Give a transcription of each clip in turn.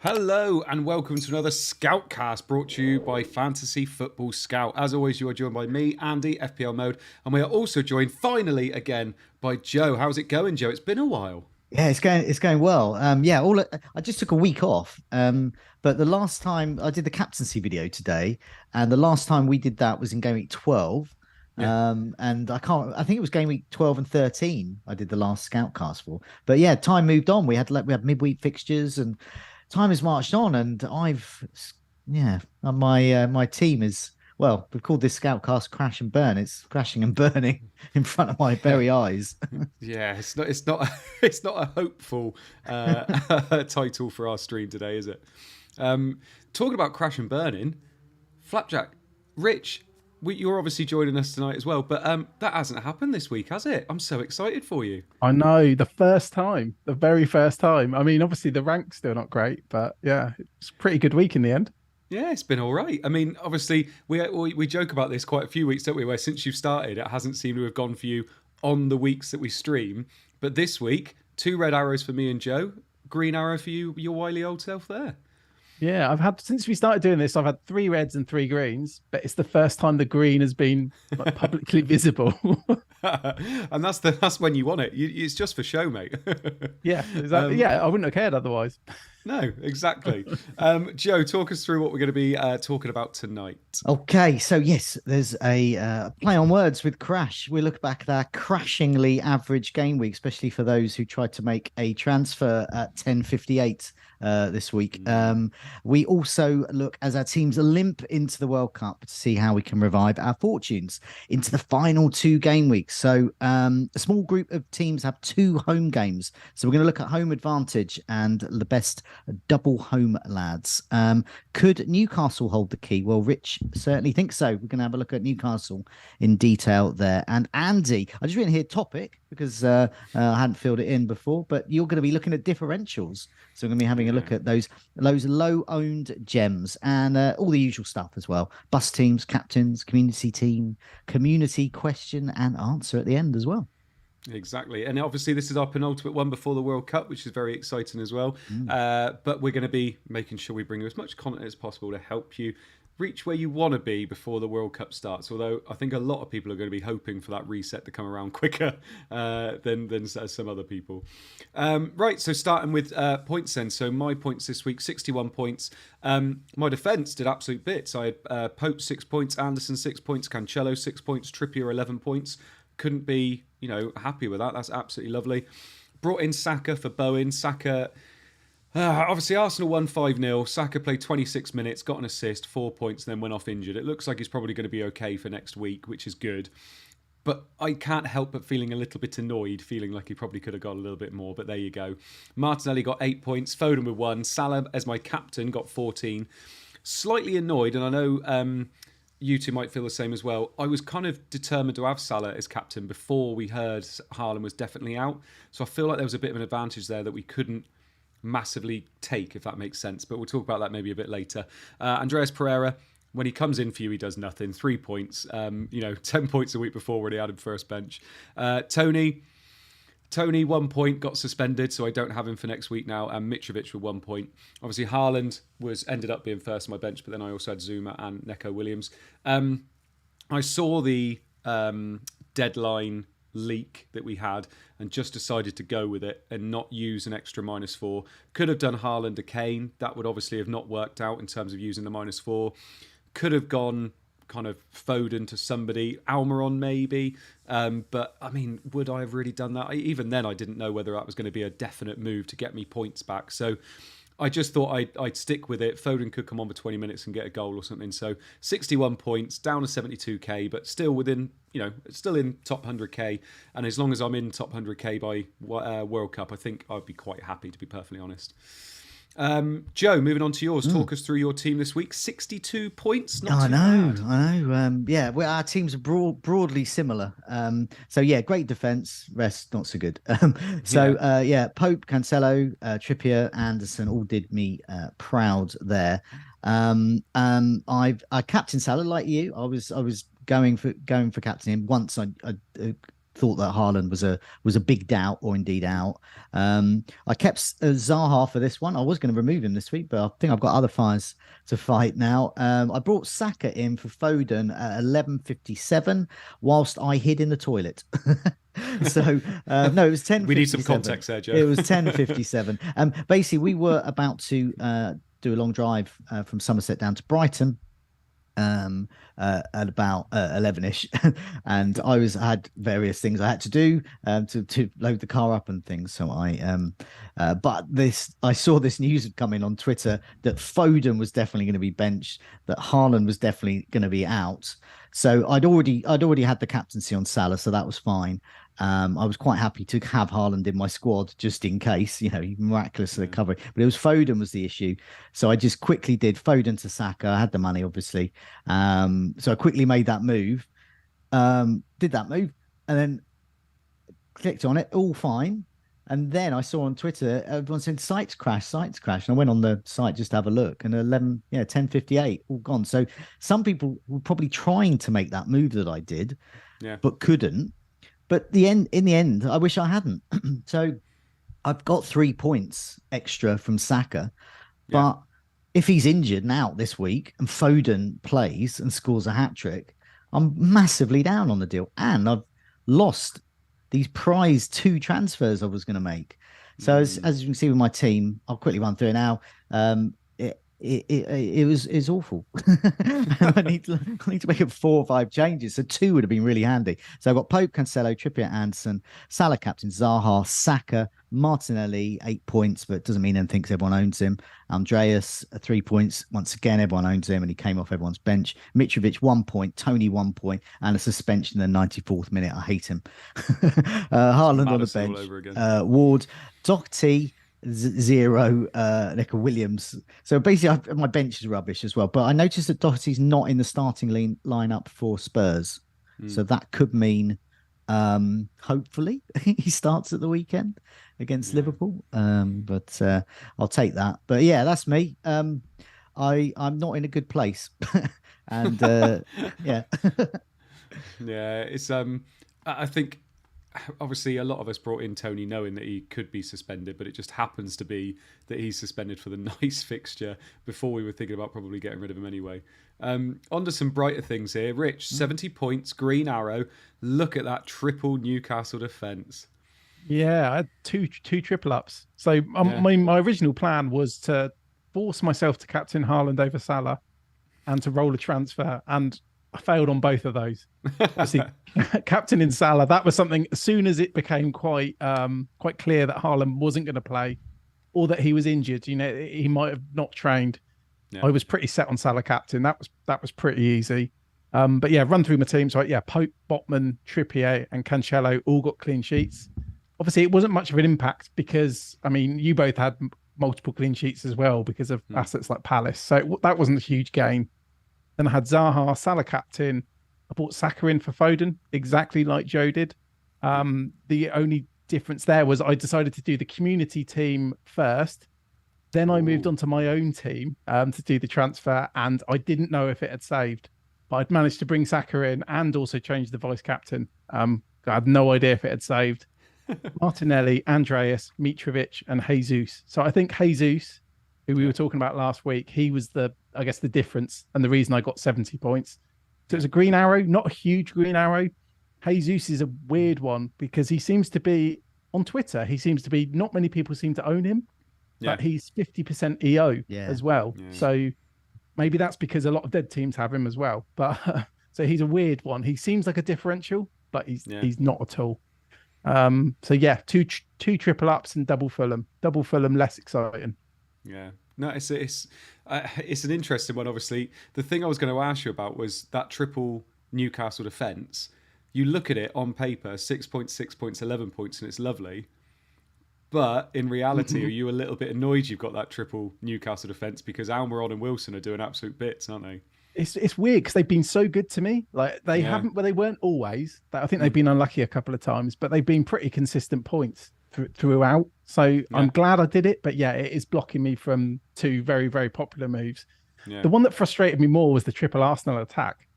Hello and welcome to another Scoutcast brought to you by Fantasy Football Scout. As always, you are joined by me, Andy, FPL mode, and we are also joined finally again by Joe. How's it going, Joe? It's been a while. Yeah, it's going well. I just took a week off. But the last time I did the captaincy video today, and the last time we did that was in game week 12. Yeah. And I think it was game week 12 and 13 I did the last scoutcast for. But yeah, time moved on. We had midweek fixtures and time has marched on, and my team is, well, we've called this scoutcast crash and burn. It's crashing and burning in front of my very eyes. Yeah, it's not it's not a hopeful title for our stream today, is it? Talking about crash and burning, Flapjack, Rich, you're obviously joining us tonight as well, but that hasn't happened this week, has it? I'm so excited for you. I know, the very first time. I mean, obviously the rank's still not great, but yeah, it's a pretty good week in the end. Yeah, it's been all right. I mean, obviously, we joke about this quite a few weeks, don't we? Where since you've started, it hasn't seemed to have gone for you on the weeks that we stream. But this week, 2 red arrows for me and Joe, green arrow for you, your wily old self there. Yeah, since we started doing this, I've had 3 reds and 3 greens, but it's the first time the green has been like, publicly visible. And that's when you want it. It's just for show, mate. Yeah, exactly. Yeah, I wouldn't have cared otherwise. No, exactly. Joe, talk us through what we're going to be talking about tonight. Okay, so yes, there's a play on words with crash. We look back at our crashingly average game week, especially for those who tried to make a transfer at 10:58 this week. We also look as our teams limp into the World Cup to see how we can revive our fortunes into the final 2 game weeks. So a small group of teams have 2 home games. So we're going to look at home advantage and the best double home lads. Could Newcastle hold the key? Well, Rich certainly thinks so. We're going to have a look at Newcastle in detail there. And Andy, I just written here topic because I hadn't filled it in before, but you're going to be looking at differentials. So we're going to be having a look at those low-owned gems and all the usual stuff as well. Bus teams, captains, community team, community question and answer at the end as well. Exactly. And obviously this is our penultimate one before the World Cup, which is very exciting as well. But we're going to be making sure we bring you as much content as possible to help you reach where you want to be before the World Cup starts. Although I think a lot of people are going to be hoping for that reset to come around quicker than some other people. Right, so starting with points then. So my points this week, 61 points. My defence did absolute bits. I had Pope 6 points, Anderson 6 points, Cancelo 6 points, Trippier 11 points. Couldn't be, happy with that. That's absolutely lovely. Brought in Saka for Bowen. Saka, obviously Arsenal won 5-0. Saka played 26 minutes, got an assist, 4 points, and then went off injured. It looks like he's probably going to be okay for next week, which is good. But I can't help but feeling a little bit annoyed, feeling like he probably could have got a little bit more, but there you go. Martinelli got 8 points, Foden with 1. Salah, as my captain, got 14. Slightly annoyed, and I know you two might feel the same as well. I was kind of determined to have Salah as captain before we heard Haaland was definitely out. So I feel like there was a bit of an advantage there that we couldn't massively take, if that makes sense. But we'll talk about that maybe a bit later. Andreas Pereira, when he comes in for you, he does nothing. 3 points. 10 points a week before when he had him first bench. Tony, 1 point, got suspended, so I don't have him for next week now. And Mitrovic with 1 point. Obviously, Haaland ended up being first on my bench, but then I also had Zuma and Neco Williams. I saw the deadline leak that we had and just decided to go with it and not use an extra -4. Could have done Haaland to Kane. That would obviously have not worked out in terms of using the -4. Could have gone kind of Foden to somebody, Almiron maybe. But I mean, would I have really done that? Even then, I didn't know whether that was going to be a definite move to get me points back. So I just thought I'd stick with it. Foden could come on for 20 minutes and get a goal or something. So 61 points, down to 72k, but still within, still in top 100k. And as long as I'm in top 100k by World Cup, I think I'd be quite happy, to be perfectly honest. Joe, moving on to yours. Talk us through your team this week. 62 points. Not too bad. I know. Our teams are broadly similar. Great defense. Rest not so good. Pope, Cancelo, Trippier, Anderson all did me proud there. I captain Salah like you. I was going for captaining once. I thought that Haaland was a big doubt or indeed out. I kept Zaha for this one. I was going to remove him this week, but I think I've got other fires to fight now. I brought Saka in for Foden at 11:57 whilst I hid in the toilet. So no, it was 10:57. We need some context there, Joe. It was 10:57. Basically, we were about to do a long drive from Somerset down to Brighton at about 11ish, and I had various things I had to do to load the car up and things. So but I saw this news had come in on Twitter that Foden was definitely going to be benched, that Haaland was definitely going to be out. So I'd already had the captaincy on Salah, so that was fine. I was quite happy to have Haaland in my squad just in case, miraculously covering. But it was Foden was the issue. So I just quickly did Foden to Saka. I had the money, obviously. So I quickly made that move, did that move, and then clicked on it, all fine. And then I saw on Twitter, everyone saying sites crash. And I went on the site just to have a look, and 10:58, all gone. So some people were probably trying to make that move that I did, but couldn't. But in the end, I wish I hadn't. So I've got 3 points extra from Saka. But if he's injured and out this week and Foden plays and scores a hat-trick, I'm massively down on the deal. And I've lost these prized 2 transfers I was going to make. So as you can see with my team, I'll quickly run through it now. It's awful. I need to make 4 or 5 changes. So 2 would have been really handy. So I've got Pope, Cancelo, Trippier, Anderson, Salah captain, Zaha, Saka, Martinelli, 8 points, but it doesn't mean anything because everyone owns him. Andreas, 3 points. Once again, everyone owns him and he came off everyone's bench. Mitrovic, 1 point. Tony, 1 point. And a suspension in the 94th minute. I hate him. Haaland on the bench. Ward, Doherty, 0, Nico Williams. So basically, my bench is rubbish as well. But I noticed that Doherty's not in the starting lineup for Spurs. So that could mean, hopefully, he starts at the weekend against Liverpool. But I'll take that. But yeah, that's me. I'm not in a good place. And yeah. Yeah, it's I think obviously a lot of us brought in Tony knowing that he could be suspended, but it just happens to be that he's suspended for the nice fixture before we were thinking about probably getting rid of him anyway. On to some brighter things here. Rich, 70 points, green arrow. Look at that triple Newcastle defence. Yeah, I had two triple ups. So my original plan was to force myself to captain Haaland over Salah and to roll a transfer, and I failed on both of those. Obviously, captain in Salah, that was something as soon as it became quite clear that Haaland wasn't going to play or that he was injured, he might have not trained. I was pretty set on Salah captain. That was pretty easy. But yeah, run through my team. So yeah, Pope, Botman, Trippier and Cancelo all got clean sheets. Obviously, it wasn't much of an impact because, you both had multiple clean sheets as well because of assets like Palace. So that wasn't a huge gain. Then I had Zaha, Salah captain. I bought Saka in for Foden, exactly like Joe did. The only difference there was I decided to do the community team first. Then I moved on to my own team to do the transfer, and I didn't know if it had saved. But I'd managed to bring Saka in and also change the vice captain. I had no idea if it had saved. Martinelli, Andreas, Mitrovic, and Jesus. So I think Jesus, who we were talking about last week, he was the difference and the reason I got 70 points. So it's a green arrow, not a huge green arrow. Jesus is a weird one because he seems to be on Twitter. Not many people seem to own him, but he's 50% EO as well. Yeah. So maybe that's because a lot of dead teams have him as well. But so he's a weird one. He seems like a differential, but he's not at all. So yeah, two triple ups and double Fulham. Double Fulham, less exciting. Yeah. No, it's an interesting one. Obviously, the thing I was going to ask you about was that triple Newcastle defence. You look at it on paper, 6 points, 6 points, 11 points, and it's lovely. But in reality, are you a little bit annoyed you've got that triple Newcastle defence because Almiron and Wilson are doing absolute bits, aren't they? It's weird because they've been so good to me. Like they haven't, well, they weren't always. I think they've been unlucky a couple of times, but they've been pretty consistent points throughout. So I'm glad I did it, but yeah, it is blocking me from 2 very, very popular moves. The one that frustrated me more was the triple Arsenal attack.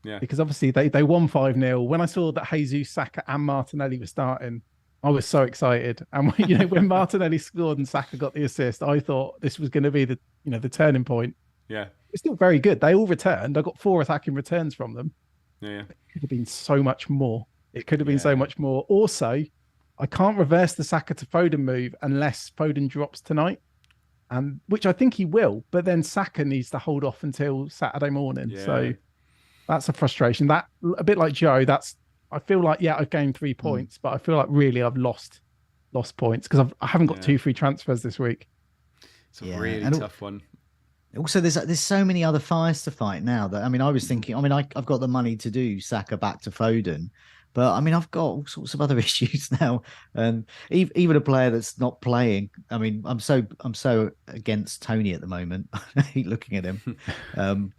Yeah. Because obviously they won 5-0. When I saw that Jesus, Saka and Martinelli were starting, I was so excited. And when Martinelli scored and Saka got the assist, I thought this was going to be the turning point. Yeah. It's still very good. They all returned. I got 4 attacking returns from them. Yeah. It could have been so much more. It could have been so much more. Also, I can't reverse the Saka to Foden move unless Foden drops tonight, and which I think he will. But then Saka needs to hold off until Saturday morning. Yeah. So that's a frustration. That a bit like Joe. I feel like I've gained 3 points, but I feel like really I've lost points because I haven't got 2 free transfers this week. It's a really tough one. Also, there's so many other fires to fight now that I was thinking. I've got the money to do Saka back to Foden, but I've got all sorts of other issues now, and even a player that's not playing. I'm so against Tony at the moment. I hate looking at him,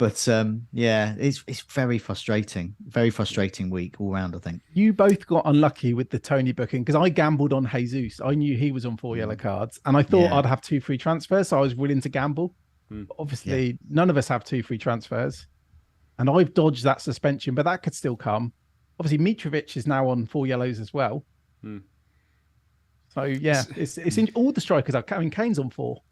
it's very frustrating week all round. I think you both got unlucky with the Tony booking because I gambled on Jesus. I knew he was on 4 yellow cards, and I thought I'd have 2 free transfers, so I was willing to gamble. Obviously, none of us have 2 free transfers, and I've dodged that suspension, but that could still come. Obviously, Mitrovic is now on 4 yellows as well. So it's in all the strikers. Kane's on 4.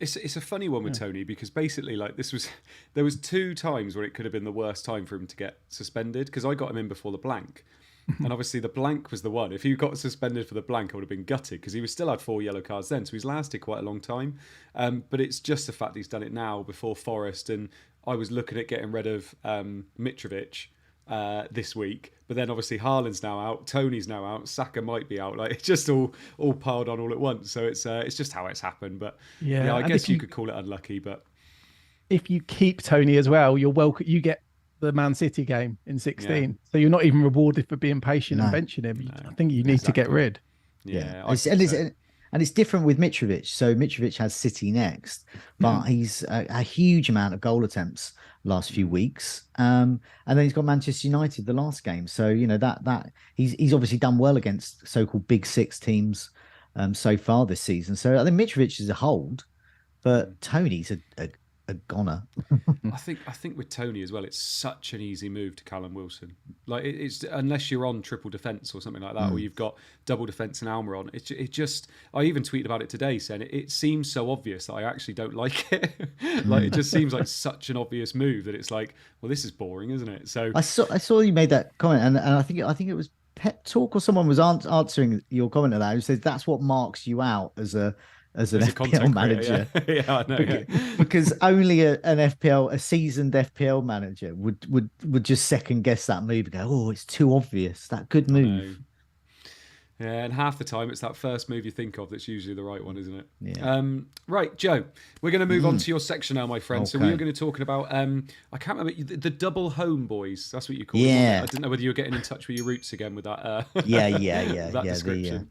It's a funny one with Tony because basically, there was 2 times where it could have been the worst time for him to get suspended because I got him in before the blank. And obviously the blank was the one. If he got suspended for the blank, I would have been gutted because he still had 4 yellow cards then. So he's lasted quite a long time. But it's just the fact he's done it now before Forest. And I was looking at getting rid of Mitrovic this week. But then obviously Haaland's now out. Tony's now out. Saka might be out. It's just all piled on all at once. So it's just how it's happened. But I guess you could call it unlucky. But if you keep Tony as well, you're welcome. You get the Man City game in 16, so you're not even rewarded for being patient and benching him. I think you need to get rid. And it's different with Mitrovic. So Mitrovic has City next, but he's a huge amount of goal attempts last few weeks, and then he's got Manchester United the last game. So that he's obviously done well against so-called Big Six teams so far this season. So I think Mitrovic is a hold, but Tony's a goner. I think with Tony as well, it's such an easy move to Callum Wilson. It's unless you're on triple defence or something like that, or you've got double defence and Almer on. It just I even tweeted about it today, saying it seems so obvious that I actually don't like it. It just seems like such an obvious move that it's like, well, this is boring, isn't it? So I saw you made that comment, and I think it was Pep Talk or someone was answering your comment of that, who says that's what marks you out as an FPL manager. I know. Because only a seasoned FPL manager would just second guess that move and go, oh, it's too obvious. That good move. Yeah, and half the time it's that first move you think of that's usually the right one, isn't it? Yeah. Right, Joe, we're going to move on to your section now, my friend. Okay. So we were going to be talking about, I can't remember, the double home boys. That's what you call it. Yeah. I didn't know whether you were getting in touch with your roots again with that. That description.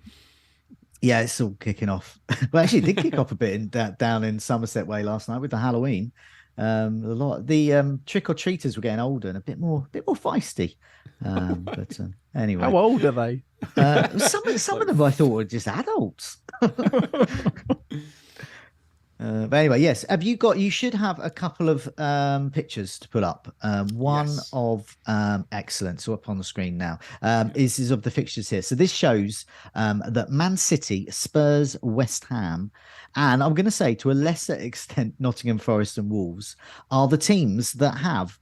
Yeah, it's all kicking off. Well, actually, it did kick off a bit down in Somerset Way last night with the Halloween. The trick or treaters were getting older and a bit more feisty. But anyway, how old are they? Some of them I thought were just adults. But anyway, yes. You should have a couple of pictures to put up. One of excellent, so up on the screen now. Is of the fixtures here. So this shows that Man City, Spurs, West Ham, and I'm going to say to a lesser extent Nottingham Forest and Wolves are the teams that have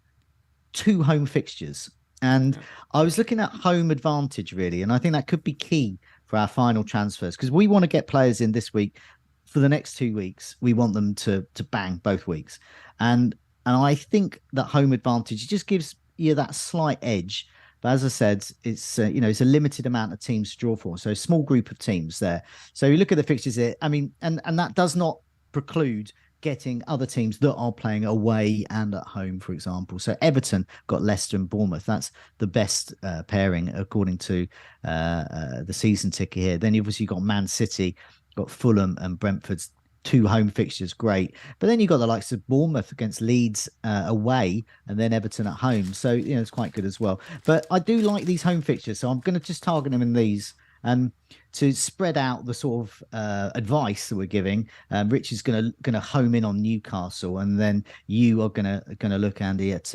2 home fixtures. And I was looking at home advantage really, and I think that could be key for our final transfers because we want to get players in this week. For the next 2 weeks, we want them to bang both weeks, and I think that home advantage just gives you that slight edge. But as I said, it's it's a limited amount of teams to draw for, so a small group of teams there. So you look at the fixtures here. I mean, and that does not preclude getting other teams that are playing away and at home, for example. So Everton got Leicester and Bournemouth. That's the best pairing according to the season ticker here. Then you obviously got Man City. Got Fulham and Brentford's 2 home fixtures, great. But then you've got the likes of Bournemouth against Leeds away and then Everton at home. So, it's quite good as well. But I do like these home fixtures. So I'm going to just target them in these And to spread out the sort of advice that we're giving, Rich is gonna home in on Newcastle, and then you are gonna look, Andy, at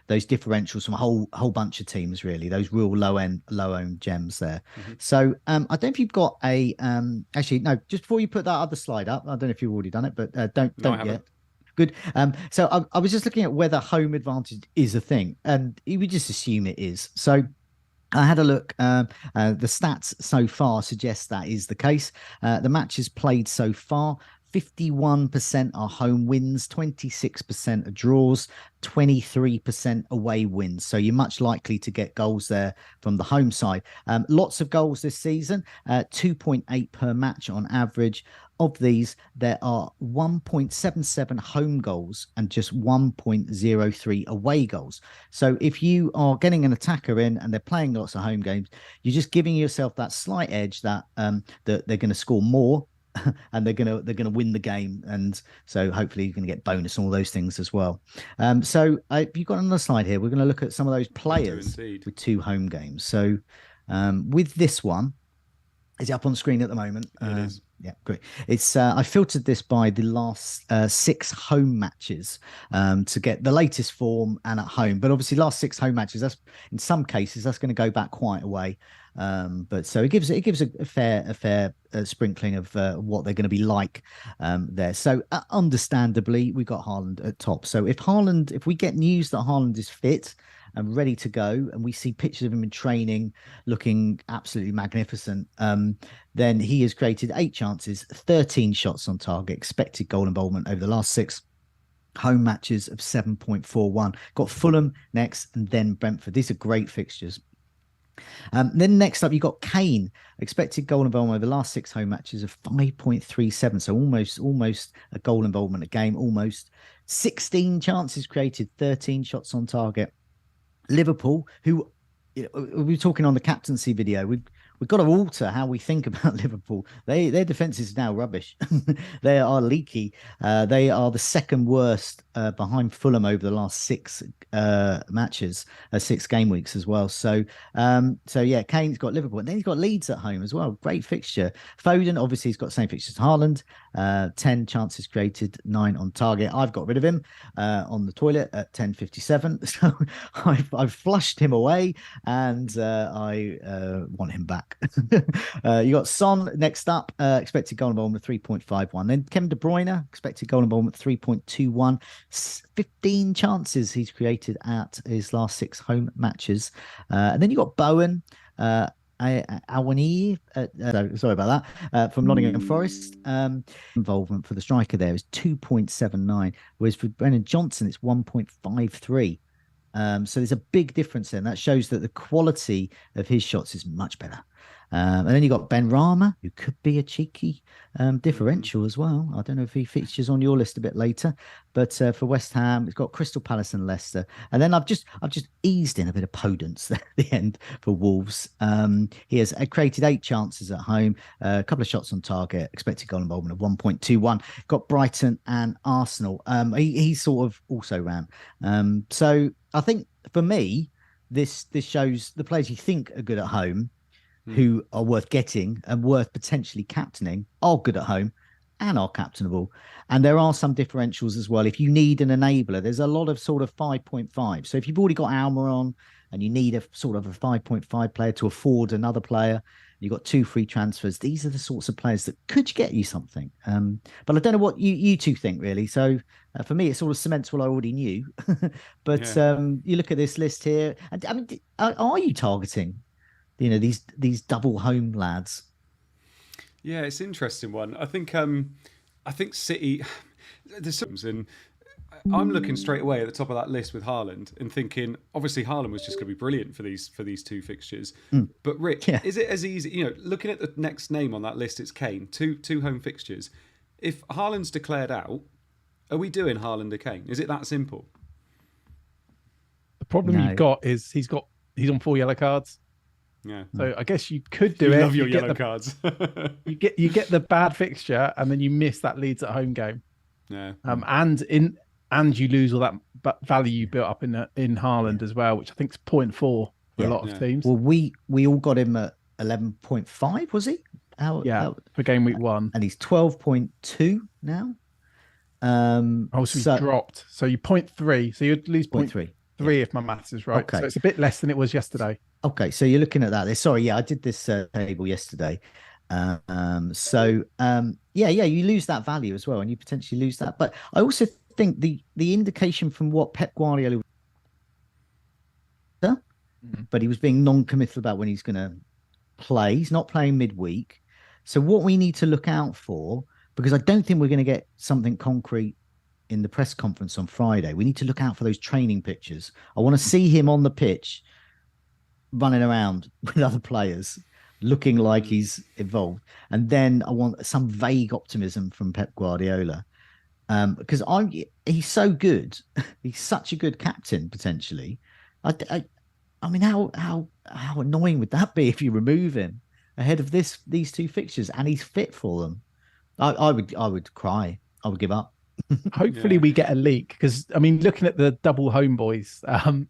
those differentials from a whole bunch of teams, really, those real low owned gems there. So I don't know if you've got a actually no, just before you put that other slide up, I don't know if you've already done it, but don't yet. Good. So I was just looking at whether home advantage is a thing, and we just assume it is. So I had a look. The stats so far suggest that is the case. The matches played so far, 51% are home wins, 26% are draws, 23% away wins. So you're much likely to get goals there from the home side. Lots of goals this season, 2.8 per match on average. Of these, there are 1.77 home goals and just 1.03 away goals. So if you are getting an attacker in and they're playing lots of home games, you're just giving yourself that slight edge that that they're going to score more and they're gonna win the game, and so hopefully you're going to get bonus and all those things as well. So if you've got another slide here, we're going to look at some of those players with 2 home games. So with this one, is it up on screen at the moment? It is. Yeah, great. It's I filtered this by the last 6 home matches to get the latest form and at home. But obviously, last 6 home matches, that's in some cases that's going to go back quite a way. But so it gives a fair sprinkling of what they're going to be like there. So understandably, we got Haaland at top. So if we get news that Haaland is fit and ready to go, and we see pictures of him in training looking absolutely magnificent, then he has created 8 chances, 13 shots on target, expected goal involvement over the last 6 home matches of 7.41. Got Fulham next and then Brentford. These are great fixtures. Then next up, you got Kane, expected goal involvement over the last 6 home matches of 5.37. So almost a goal involvement a game, almost 16 chances created, 13 shots on target. Liverpool, who we were talking on the captaincy video, we've got to alter how we think about Liverpool. Their defense is now rubbish. They are leaky. They are the second worst behind Fulham over the last 6 matches, 6 game weeks as well. So yeah, Kane's got Liverpool, and then he's got Leeds at home as well. Great fixture. Foden, obviously, he's got the same fixture as Haaland. 10 chances created, 9 on target. I've got rid of him on the toilet at 10:57. So I've flushed him away, and I want him back. You got Son next up, expected goal involvement 3.51. Then Kevin De Bruyne, expected goal involvement 3.21. 15 chances he's created at his last 6 home matches. And then you got Bowen, Awani, sorry about that, from Nottingham Forest. Involvement for the striker there is 2.79, whereas for Brennan Johnson it's 1.53. So there's a big difference there, and that shows that the quality of his shots is much better. And then you got Ben Rama, who could be a cheeky differential as well. I don't know if he features on your list a bit later, but for West Ham, it's got Crystal Palace and Leicester. And then I've just eased in a bit of Podence at the end for Wolves. He has created 8 chances at home, a couple of shots on target, expected goal involvement of 1.21. Got Brighton and Arsenal. He sort of also ran. So I think for me, this shows the players you think are good at home, who are worth getting and worth potentially captaining, are good at home and are captainable. And there are some differentials as well. If you need an enabler, there's a lot of sort of 5.5. So if you've already got Almiron and you need a sort of a 5.5 player to afford another player, you've got 2 free transfers. These are the sorts of players that could get you something. But I don't know what you two think, really. So for me, it sort of cements what I already knew. But you look at this list here, and I mean, are you targeting, these double home lads? Yeah, it's an interesting one. I think City, there's some, and I'm looking straight away at the top of that list with Haaland and thinking, obviously Haaland was just going to be brilliant for these 2 fixtures. But Rick, is it as easy? Looking at the next name on that list, it's Kane. 2 home fixtures. If Haaland's declared out, are we doing Haaland or Kane? Is it that simple? The problem you've got is he's on 4 yellow cards. Yeah. So I guess you could do it. Love your yellow cards. you get the bad fixture, and then you miss that Leeds at home game. Yeah. And you lose all that value you built up in Haaland as well, which I think is 0.4 for a lot of teams. Well, we all got him at 11.5, was he? For game week 1. And he's 12.2 now. So he's dropped. So you 0.3. So you'd lose 0.3 if my maths is right. Okay. So it's a bit less than it was yesterday. Okay, so you're looking at that. Sorry, I did this table yesterday. You lose that value as well, and you potentially lose that. But I also think the indication from what Pep Guardiola, but he was being non-committal about when he's going to play. He's not playing midweek. So what we need to look out for, because I don't think we're going to get something concrete in the press conference on Friday. We need to look out for those training pictures. I want to see him on the pitch running around with other players, looking like he's evolved. And then I want some vague optimism from Pep Guardiola, because he's so good. He's such a good captain, potentially. I mean, how annoying would that be if you remove him ahead of these two fixtures and he's fit for them? I would cry. I would give up. Hopefully we get a leak, because I mean, looking at the double homeboys,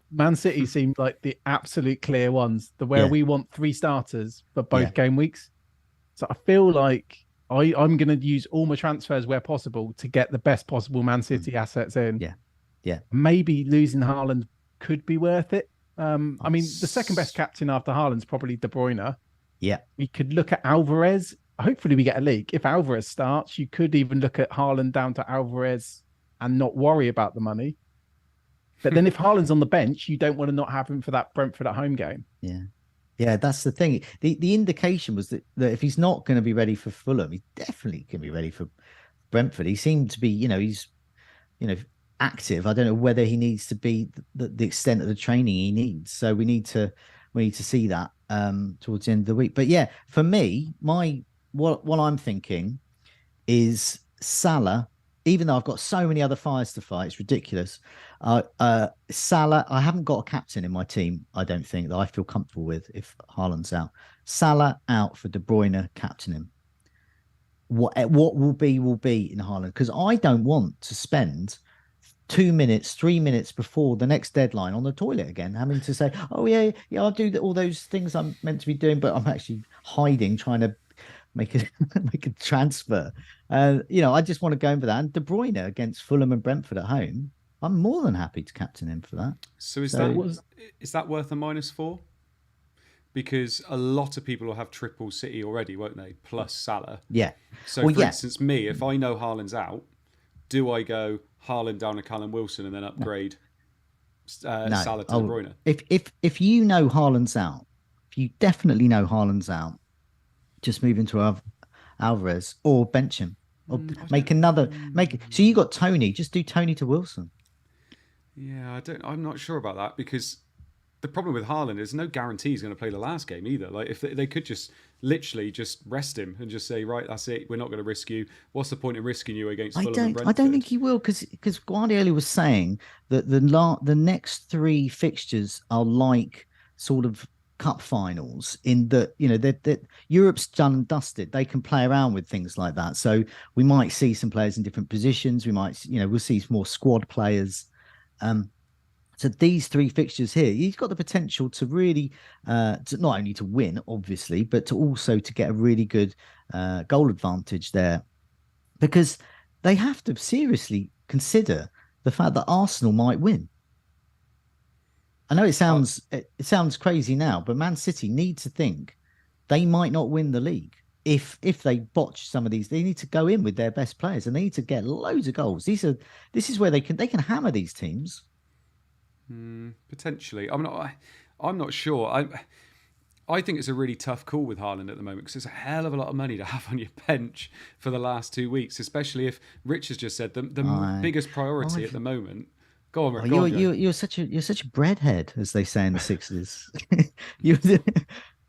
Man City seemed like the absolute clear ones, where we want 3 starters for both game weeks. So I feel like I'm going to use all my transfers where possible to get the best possible Man City assets in. Yeah. Maybe losing Haaland could be worth it. I mean, the second best captain after Haaland's probably De Bruyne. Yeah. We could look at Alvarez. Hopefully we get a leak. If Alvarez starts, you could even look at Haaland down to Alvarez and not worry about the money. But then if Haaland's on the bench, you don't want to not have him for that Brentford at home game. Yeah, that's the thing. The indication was that if he's not going to be ready for Fulham, he definitely can be ready for Brentford. He seemed to be, he's, active. I don't know whether he needs to be the extent of the training he needs. So we need to see that towards the end of the week. But yeah, for me, what I'm thinking is Salah. Even though I've got so many other fires to fight, it's ridiculous. Salah, I haven't got a captain in my team, I don't think, that I feel comfortable with if Haaland's out. Salah out for De Bruyne, captain him. What will be in Haaland, because I don't want to spend 2 minutes, 3 minutes before the next deadline on the toilet again, having to say, oh yeah, I'll do all those things I'm meant to be doing, but I'm actually hiding, trying to make a transfer. I just want to go in for that. And De Bruyne against Fulham and Brentford at home, I'm more than happy to captain him for that. So is that worth a -4? Because a lot of people will have triple City already, won't they? Plus Salah. Yeah. So for instance, me, if I know Haaland's out, do I go Haaland down to Callum Wilson and then upgrade Salah to De Bruyne? If you know Haaland's out, if you definitely know Haaland's out, just move into Alvarez or bench him or so you got Tony, just do Tony to Wilson. Yeah, I'm not sure about that, because the problem with Haaland is no guarantee he's going to play the last game either. Like, if they could just literally just rest him and just say, right, that's it, we're not going to risk you. What's the point in risking you against Fulham and Brentford? I don't think he will, because Guardiola was saying that the next 3 fixtures are like sort of cup finals, in that that Europe's done and dusted. They can play around with things like that. So we might see some players in different positions. We might, we'll see more squad players. So these 3 fixtures here, he's got the potential to really, to not only to win, obviously, but to also to get a really good goal advantage there, because they have to seriously consider the fact that Arsenal might win. I know it sounds crazy now, but Man City need to think they might not win the league if they botch some of these. They need to go in with their best players and they need to get loads of goals. This is where they can hammer these teams. Potentially, I'm not sure. I think it's a really tough call with Haaland at the moment, because it's a hell of a lot of money to have on your bench for the last 2 weeks, especially if Rich has just said the biggest priority at the moment. Go on, Rick. You're such a breadhead, as they say in the 60s.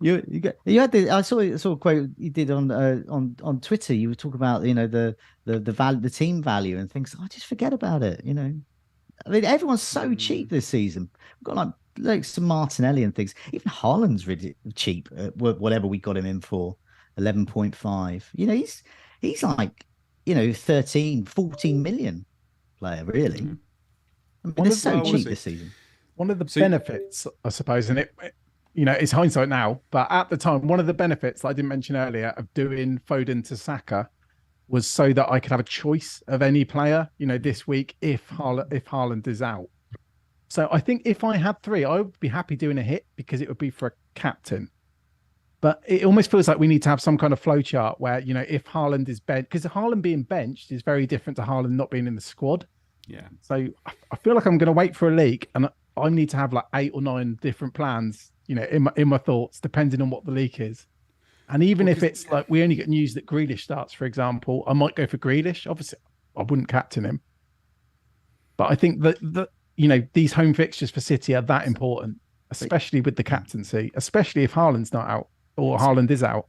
You had I saw a quote you did on Twitter. You were talking about the team value and things. I just forget about it. I mean, everyone's so cheap this season. We've got like some Martinelli and things. Even Haaland's really cheap. Whatever we got him in for, 11.5. He's like 13, 14 million player, really. I mean, they're so cheap this season. One of the benefits, I suppose, and it's hindsight now, but at the time, one of the benefits that I didn't mention earlier of doing Foden to Saka was so that I could have a choice of any player, this week if Haaland is out. So I think if I had three, I would be happy doing a hit because it would be for a captain. But it almost feels like we need to have some kind of flow chart where, if Haaland is benched, because Haaland being benched is very different to Haaland not being in the squad. Yeah. So I feel like I'm going to wait for a leak, and I need to have like 8 or 9 different plans, in my thoughts, depending on what the leak is. And even if it's like we only get news that Grealish starts, for example, I might go for Grealish. Obviously, I wouldn't captain him. But I think that these home fixtures for City are that important, especially with the captaincy, especially if Haaland's not out. Or Haaland is out.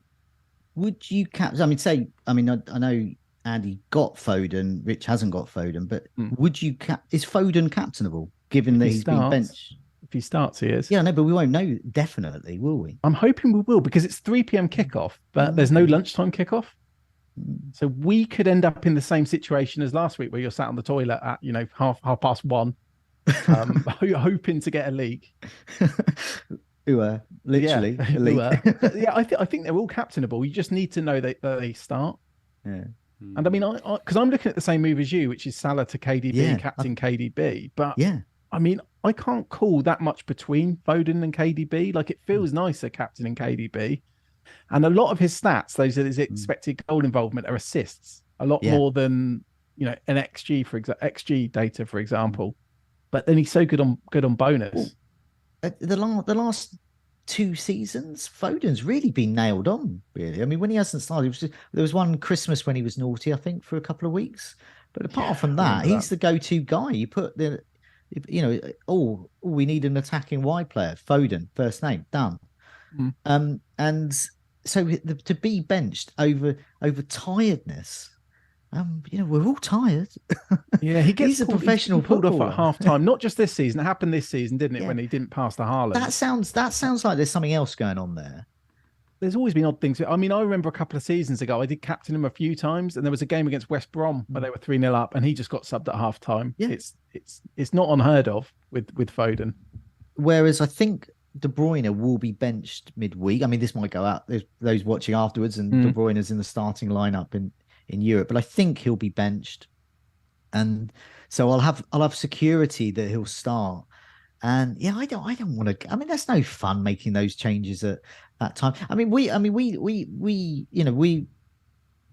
Would you captain? I know Andy got Foden, Rich hasn't got Foden, but would you is Foden captainable given that he's been benched? If he starts, he is. Yeah, no, but we won't know definitely, will we? I'm hoping we will because it's 3 p.m. kickoff, but there's no lunchtime kickoff. So we could end up in the same situation as last week, where you're sat on the toilet at half past 1, hoping to get a league. Literally. Yeah, I think they're all captainable. You just need to know that they start. Yeah. And I mean, because I'm looking at the same move as you, which is Salah to KDB, captain KDB. But I mean, I can't call that much between Foden and KDB. Like, it feels nicer captaining KDB. And a lot of his stats, those are his expected goal involvement, are assists. A lot more than an XG, XG data, for example. But then he's so good on bonus. The last 2 seasons, Foden's really been nailed on, really. I mean, when he hasn't started, there was one Christmas when he was naughty, I think, for a couple of weeks. But apart from that, he's the go-to guy. You put we need an attacking wide player. Foden, first name, done. And so to be benched over tiredness, we're all tired. Yeah, he's a professional pulled off footballer. at half time. Not just this season; it happened this season, didn't it? When he didn't pass the Haaland. That sounds like there's something else going on there. There's always been odd things. I mean, I remember a couple of seasons ago, I did captain him a few times, and there was a game against West Brom where they were 3-0 up, and he just got subbed at half time. Yeah. It's not unheard of with Foden. Whereas I think De Bruyne will be benched midweek. I mean, this might go out. There's those watching afterwards, and De Bruyne is in the starting lineup in Europe, but I think he'll be benched, and so I'll have security that he'll start. And I don't want to. I mean, that's no fun making those changes at that time. I mean, we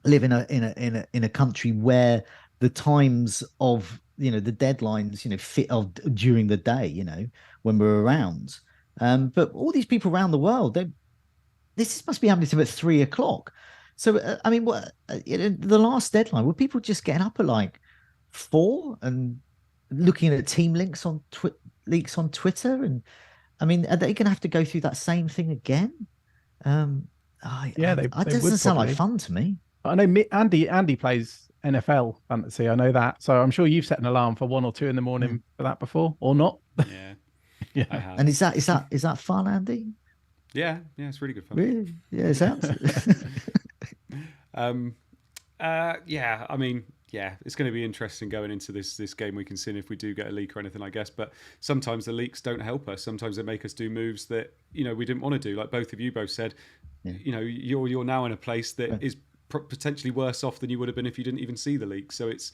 live in a country where the times of the deadlines fit of during the day when we're around. But all these people around the world, this must be happening to them at 3 o'clock. So I mean, the last deadline, were people just getting up at like 4 and looking at team leaks on Twitter? And I mean, are they going to have to go through that same thing again? It doesn't sound like fun to me. I know Andy plays NFL fantasy. I know that. So I'm sure you've set an alarm for 1 or 2 in the morning for that before, or not? Yeah, I have. And is that fun, Andy? Yeah, it's really good fun. Really? Yeah, it sounds. I mean, it's going to be interesting going into this game week and seeing if we do get a leak or anything, I guess. But sometimes the leaks don't help us. Sometimes they make us do moves that we didn't want to do. Like both of you both said, you're now in a place that is potentially worse off than you would have been if you didn't even see the leak. So it's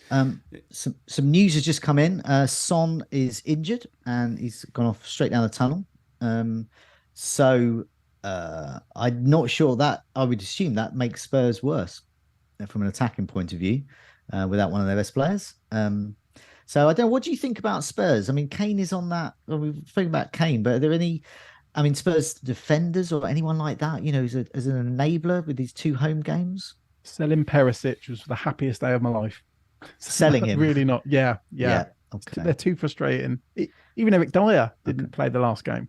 some news has just come in. Son is injured and he's gone off straight down the tunnel. So I'm not sure that I would assume that makes Spurs worse from an attacking point of view without one of their best players. So I don't know. What do you think about Spurs? I mean, Kane is on that. Well, we've spoken about Kane, but are there any? I mean, Spurs defenders or anyone like that? As an enabler with these 2 home games. Selling Perisic was the happiest day of my life. Selling him, really not. Yeah. Okay. They're too frustrating. Even Eric Dyer didn't play the last game.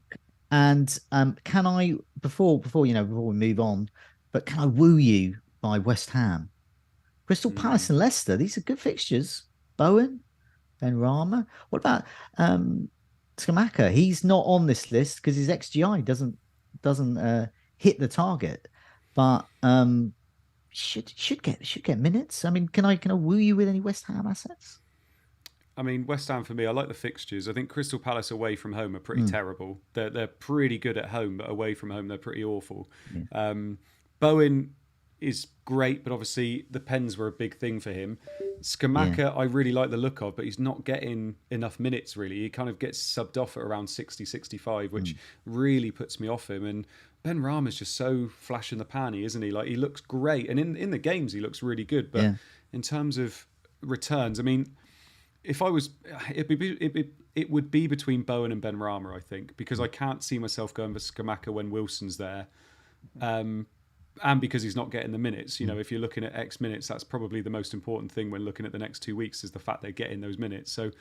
And can I before we move on, but can I woo you by West Ham, Crystal Palace and Leicester? These are good fixtures. Bowen, Ben Rama. What about Skamaka? He's not on this list because his XGI doesn't hit the target, but should get minutes. I mean, can I woo you with any West Ham assets? I mean, West Ham for me, I like the fixtures. I think Crystal Palace away from home are pretty terrible. They're pretty good at home, but away from home they're pretty awful. Yeah. Bowen is great, but obviously the pens were a big thing for him. Skamaka, I really like the look of, but he's not getting enough minutes really. He kind of gets subbed off at around 60, 65, which really puts me off him. And Ben Rama's just so flash in the pan, isn't he? Like, he looks great, and in the games he looks really good. But in terms of returns, I mean, if I was, it would be between Bowen and Ben Rama, I think, because I can't see myself going for Skamaka when Wilson's there. And because he's not getting the minutes, you know, if you're looking at X minutes, that's probably the most important thing when looking at the next 2 weeks, is the fact they're getting those minutes. So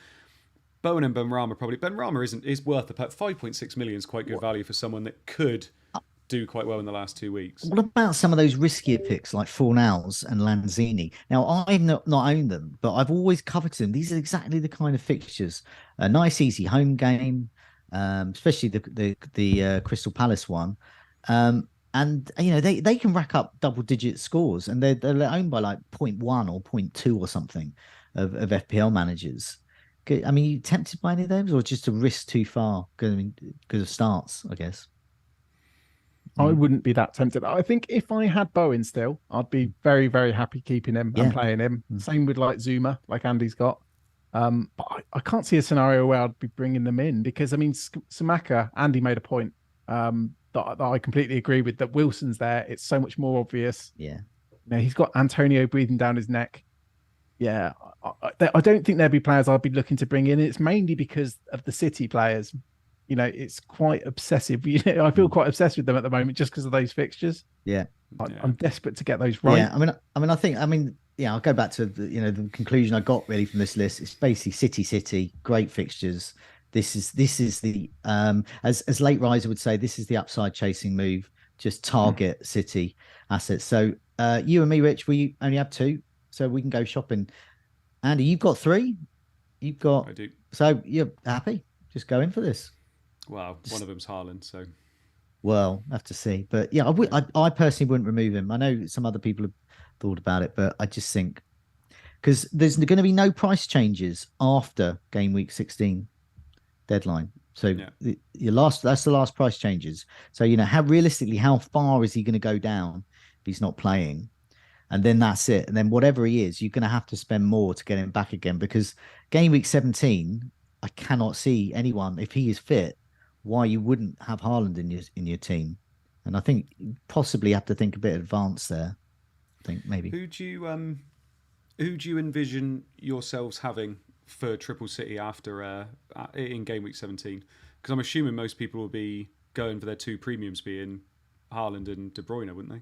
Bowen and Ben Rama probably. Ben Rama is worth the 5.6 million is quite good value for someone that could do quite well in the last 2 weeks. What about some of those riskier picks like Fornals and Lanzini? Now, I've not owned them, but I've always coveted them. These are exactly the kind of fixtures. A nice, easy home game, especially the Crystal Palace one. And, you know, they can rack up double-digit scores, and they're owned by like 0.1 or 0.2 or something of FPL managers. I mean, are you tempted by any of those, or just a risk too far because of starts, I guess? I wouldn't be that tempted. I think if I had Bowen still, I'd be very, very happy keeping him and playing him. Same with like Zuma, like Andy's got. But I can't see a scenario where I'd be bringing them in, because, I mean, Samaka, Andy made a point that I completely agree with, that Wilson's there. It's so much more obvious. Yeah. You know, he's got Antonio breathing down his neck. Yeah. I don't think there'd be players I'd be looking to bring in. It's mainly because of the City players. You know, it's quite obsessive. You know, I feel quite obsessed with them at the moment just because of those fixtures. Yeah. I'm desperate to get those right. Yeah. I mean, I'll go back to the conclusion I got really from this list. It's basically City, great fixtures. This is the as Late Riser would say, this is the upside chasing move. Just target City assets. So you and me, Rich, we only have 2, so we can go shopping. Andy, you've got 3. You've got. I do. So you're happy? Just go in for this. Well, one of them's Haaland, so. Well, have to see. But yeah, I personally wouldn't remove him. I know some other people have thought about it, but I just think, because there's going to be no price changes after game week 16 deadline. So that's the last price changes. So, you know, how far is he going to go down if he's not playing? And then that's it. And then whatever he is, you're going to have to spend more to get him back again, because game week 17, I cannot see anyone, if he is fit, why you wouldn't have Haaland in your team. And I think you possibly have to think a bit advanced there. I think maybe. Who do you envision yourselves having for Triple City after in game week 17? Because I'm assuming most people will be going for their 2 premiums, being Haaland and De Bruyne, wouldn't they?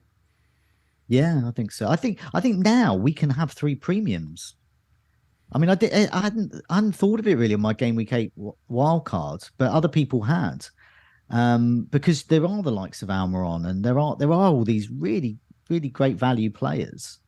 Yeah, I think so. I think now we can have 3 premiums. I mean, I hadn't thought of it really on my game week 8 wild cards, but other people had, because there are the likes of Almiron, and there are all these really, really great value players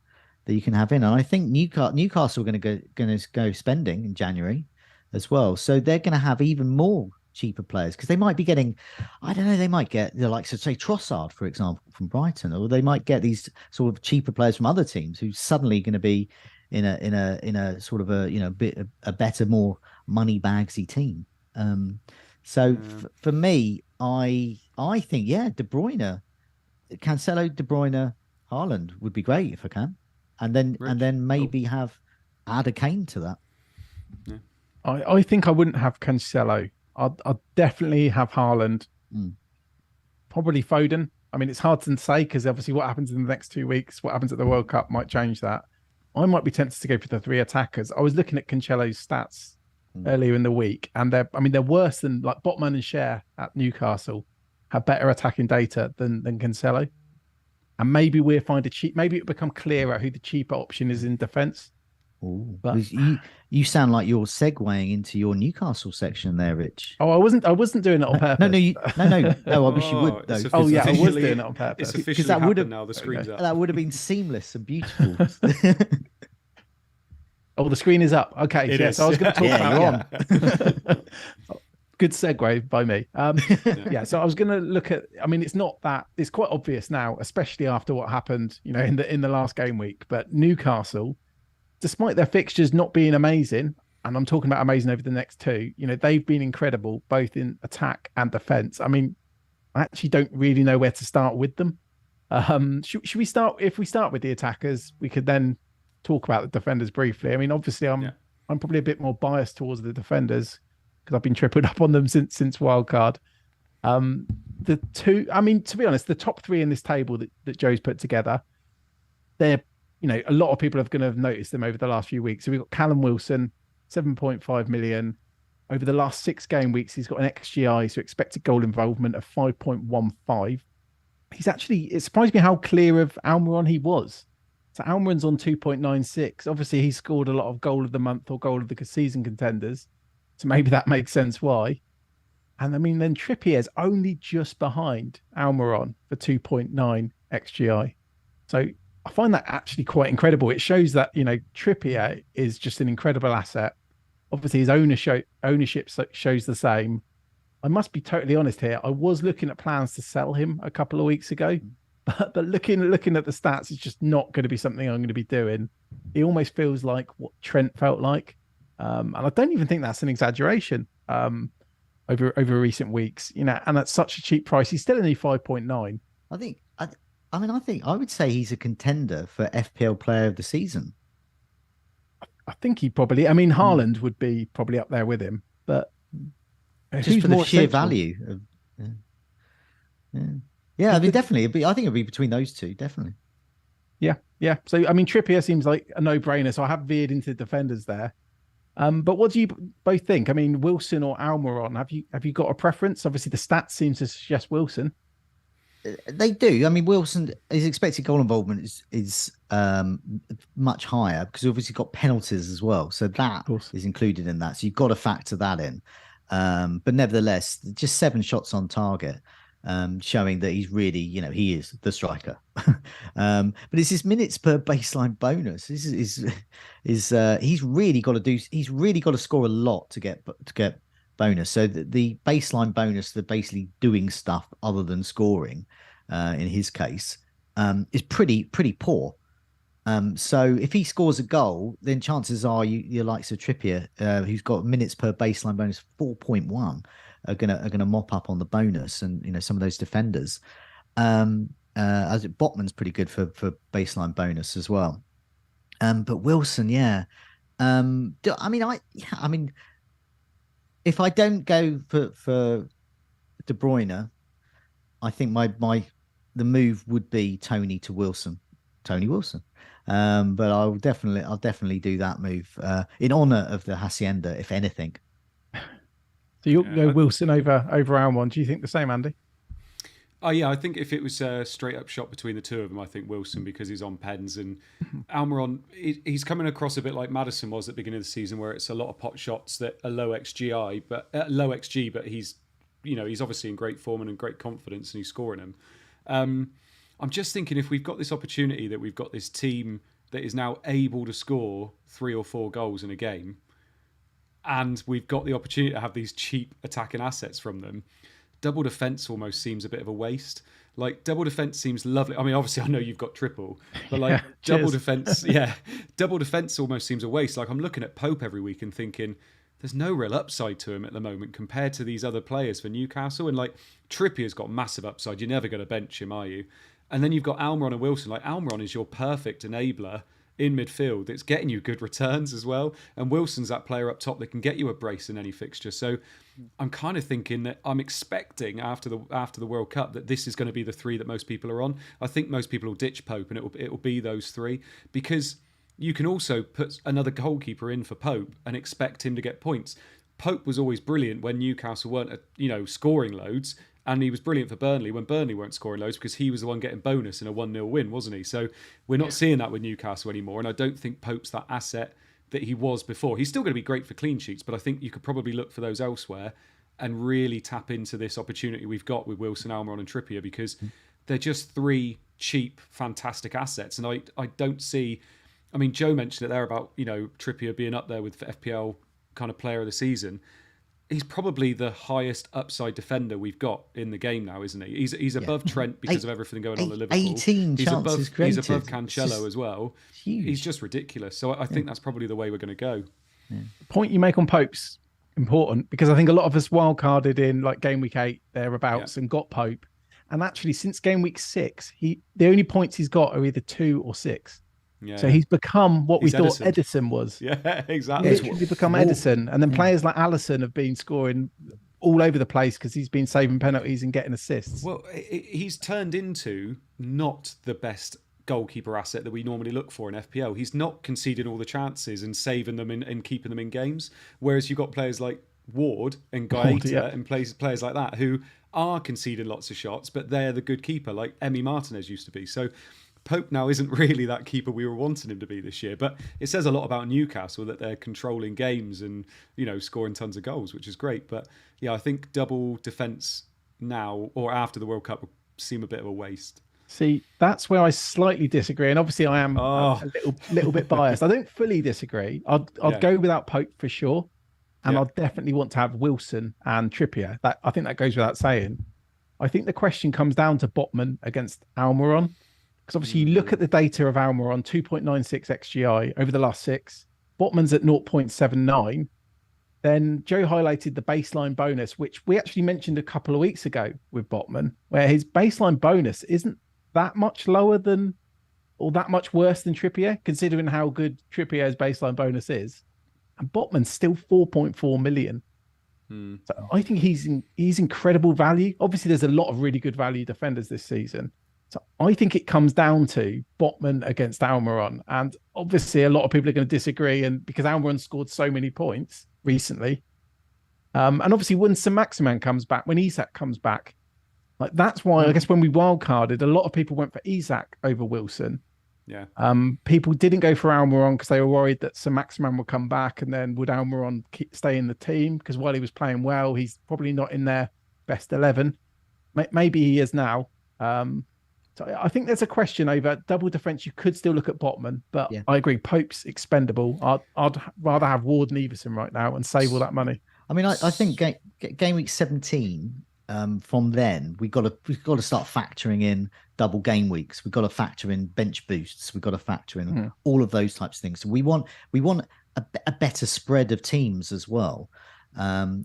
that you can have in. And I think Newcastle are going to go spending in January as well, so they're going to have even more cheaper players, because they might be getting, I don't know, they might get the likes of, say, Trossard, for example, from Brighton, or they might get these sort of cheaper players from other teams who's suddenly going to be in a sort of a better, more money bagsy team. For me, I think De Bruyne, Cancelo, De Bruyne, Haaland would be great if I can, and then maybe add a Kane to that. Yeah. I think I wouldn't have Cancelo. I'd definitely have Haaland. Probably Foden. I mean, it's hard to say, because obviously what happens in the next 2 weeks, what happens at the World Cup might change that. I might be tempted to go for the 3 attackers. I was looking at Cancelo's stats earlier in the week, and they're worse than, like, Botman and Cher at Newcastle have better attacking data than Cancelo. And maybe we'll find maybe it'll become clearer who the cheaper option is in defence. But you sound like you're segueing into your Newcastle section there, Rich. Oh, I wasn't doing it on purpose. No. I wish you would, though. Oh yeah, I was doing it on purpose. It's officially happened now. The screen's up. That would have been seamless and beautiful. Oh, the screen is up. Okay, yes, I was going to talk about. Good segue by me. So I was going to look at. I mean, it's not that. It's quite obvious now, especially after what happened, you know, in the last game week. But Newcastle, despite their fixtures not being amazing, and I'm talking about amazing over the next two, they've been incredible both in attack and defense. I mean, I actually don't really know where to start with them. Should we start? If we start with the attackers, we could then talk about the defenders briefly. I mean, obviously, I'm probably a bit more biased towards the defenders because I've been tripled up on them since wildcard. The two, I mean, to be honest, the top three in this table that Joe's put together, they're, a lot of people are going to have noticed them over the last few weeks. So we've got Callum Wilson, 7.5 million. Over the last 6 game weeks, he's got an XGI, so expected goal involvement of 5.15. It surprised me how clear of Almiron he was. So Almiron's on 2.96. Obviously, he scored a lot of goal of the month or goal of the season contenders. So maybe that makes sense why. And I mean, then Trippier's only just behind Almiron for 2.9 XGI. So I find that actually quite incredible. It shows that, Trippier is just an incredible asset. Obviously, his ownership shows the same. I must be totally honest here. I was looking at plans to sell him a couple of weeks ago, but looking at the stats, it's just not going to be something I'm going to be doing. It almost feels like what Trent felt like. And I don't even think that's an exaggeration over recent weeks, and at such a cheap price. He's still only 5.9. I think I would say he's a contender for FPL Player of the Season. I think he probably. I mean, Haaland would be probably up there with him, but just for the sheer value of. Yeah. I mean, definitely. I think it'd be between those two, definitely. Yeah. So I mean, Trippier seems like a no-brainer. So I have veered into defenders there. But what do you both think? I mean, Wilson or Almiron? Have you got a preference? Obviously, the stats seem to suggest Wilson. They do. I mean, Wilson, his expected goal involvement is much higher because obviously got penalties as well. So that is included in that. So you've got to factor that in. But nevertheless, just 7 shots on target, showing that he's really, he is the striker. But it's his minutes per baseline bonus. He's really got to score a lot to get bonus. So the baseline bonus for basically doing stuff other than scoring, in his case, is pretty poor. So if he scores a goal, then chances are your likes of Trippier, who's got minutes per baseline bonus 4.1, are gonna mop up on the bonus, and some of those defenders. As Botman's pretty good for baseline bonus as well. But Wilson, yeah. I mean, if I don't go for De Bruyne, I think the move would be Tony Wilson. But I'll definitely do that move in honor of the Hacienda, if anything. So you'll go Wilson over Almiron. Do you think the same, Andy? Oh yeah, I think if it was a straight up shot between the two of them, I think Wilson, because he's on pens, and Almiron, he's coming across a bit like Maddison was at the beginning of the season, where it's a lot of pot shots that are low XG, but he's he's obviously in great form and in great confidence, and he's scoring them. I'm just thinking, if we've got this opportunity, that we've got this team that is now able to score 3 or 4 goals in a game, and we've got the opportunity to have these cheap attacking assets from them, double defence almost seems a bit of a waste. Like, double defence seems lovely. I mean, obviously, I know you've got triple, but like double defence almost seems a waste. Like, I'm looking at Pope every week and thinking, there's no real upside to him at the moment compared to these other players for Newcastle. And like, Trippier's got massive upside. You're never going to bench him, are you? And then you've got Almiron and Wilson. Like, Almiron is your perfect enabler in midfield. It's getting you good returns as well. And Wilson's that player up top that can get you a brace in any fixture. So I'm kind of thinking that I'm expecting after the World Cup that this is going to be the 3 that most people are on. I think most people will ditch Pope, and it will be those 3, because you can also put another goalkeeper in for Pope and expect him to get points. Pope was always brilliant when Newcastle weren't, scoring loads, and he was brilliant for Burnley when Burnley weren't scoring loads, because he was the one getting bonus in a 1-0 win, wasn't he? So we're not seeing that with Newcastle anymore, and I don't think Pope's that asset that he was before. He's still going to be great for clean sheets, but I think you could probably look for those elsewhere and really tap into this opportunity we've got with Wilson, Almiron and Trippier, because they're just 3 cheap, fantastic assets. And I don't see... I mean, Joe mentioned it there about, Trippier being up there with FPL kind of player of the season. He's probably the highest upside defender we've got in the game now, isn't he? He's above Trent because of everything going on at Liverpool. 18 chances created. He's above Cancelo as well. Huge. He's just ridiculous. So I think that's probably the way we're going to go. The point you make on Pope's important, because I think a lot of us wildcarded in like game week 8 thereabouts and got Pope. And actually, since game week 6, the only points he's got are either 2 or 6. Yeah, so he's become what we thought Edison was. Yeah, exactly. He's literally become Edison. And then players like Allison have been scoring all over the place because he's been saving penalties and getting assists. Well, he's turned into not the best goalkeeper asset that we normally look for in FPL. He's not conceding all the chances and saving them and keeping them in games. Whereas you've got players like Ward and Gaeta and players like that who are conceding lots of shots, but they're the good keeper, like Emi Martinez used to be. So Pope now isn't really that keeper we were wanting him to be this year. But it says a lot about Newcastle that they're controlling games and, scoring tons of goals, which is great. But yeah, I think double defence now or after the World Cup would seem a bit of a waste. See, that's where I slightly disagree. And obviously I am a little bit biased. I don't fully disagree. I'd go without Pope for sure. And I'd definitely want to have Wilson and Trippier. I think that goes without saying. I think the question comes down to Botman against Almiron. Because obviously you look at the data of Almiron, 2.96 XGI over the last 6. Botman's at 0.79. Then Joe highlighted the baseline bonus, which we actually mentioned a couple of weeks ago with Botman, where his baseline bonus isn't that much lower than or that much worse than Trippier, considering how good Trippier's baseline bonus is. And Botman's still 4.4 million. So I think he's incredible value. Obviously, there's a lot of really good value defenders this season. So I think it comes down to Botman against Almiron. And obviously, a lot of people are going to disagree, and because Almiron scored so many points recently. And obviously, when Saint-Maximin comes back, when Isak comes back, like that's why I guess when we wildcarded, a lot of people went for Isak over Wilson. Yeah. People didn't go for Almiron because they were worried that Saint-Maximin would come back, and then would Almiron stay in the team? Because while he was playing well, he's probably not in their best 11. Maybe he is now. So I think there's a question over double defence. You could still look at Botman, but I agree. Pope's expendable. I'd rather have Ward and Everson right now and save all that money. I mean, I think game week 17. From then we've got to start factoring in double game weeks. We've got to factor in bench boosts. We've got to factor in all of those types of things. So we want a better spread of teams as well.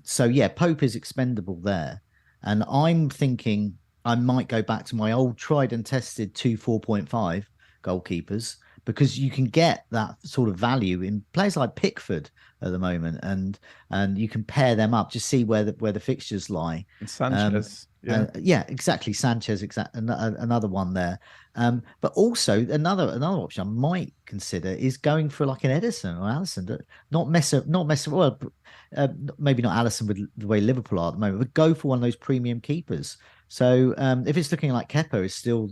So yeah, Pope is expendable there, and I'm thinking I might go back to my old tried and tested 4.5 goalkeepers, because you can get that sort of value in players like Pickford at the moment, and you can pair them up, just see where the fixtures lie. And Sanchez, exactly. Sanchez, another one there. But also another option I might consider is going for like an Edison or Allison. Not mess up. Well, maybe not Allison with the way Liverpool are at the moment, but go for one of those premium keepers. So if it's looking like Kepa is still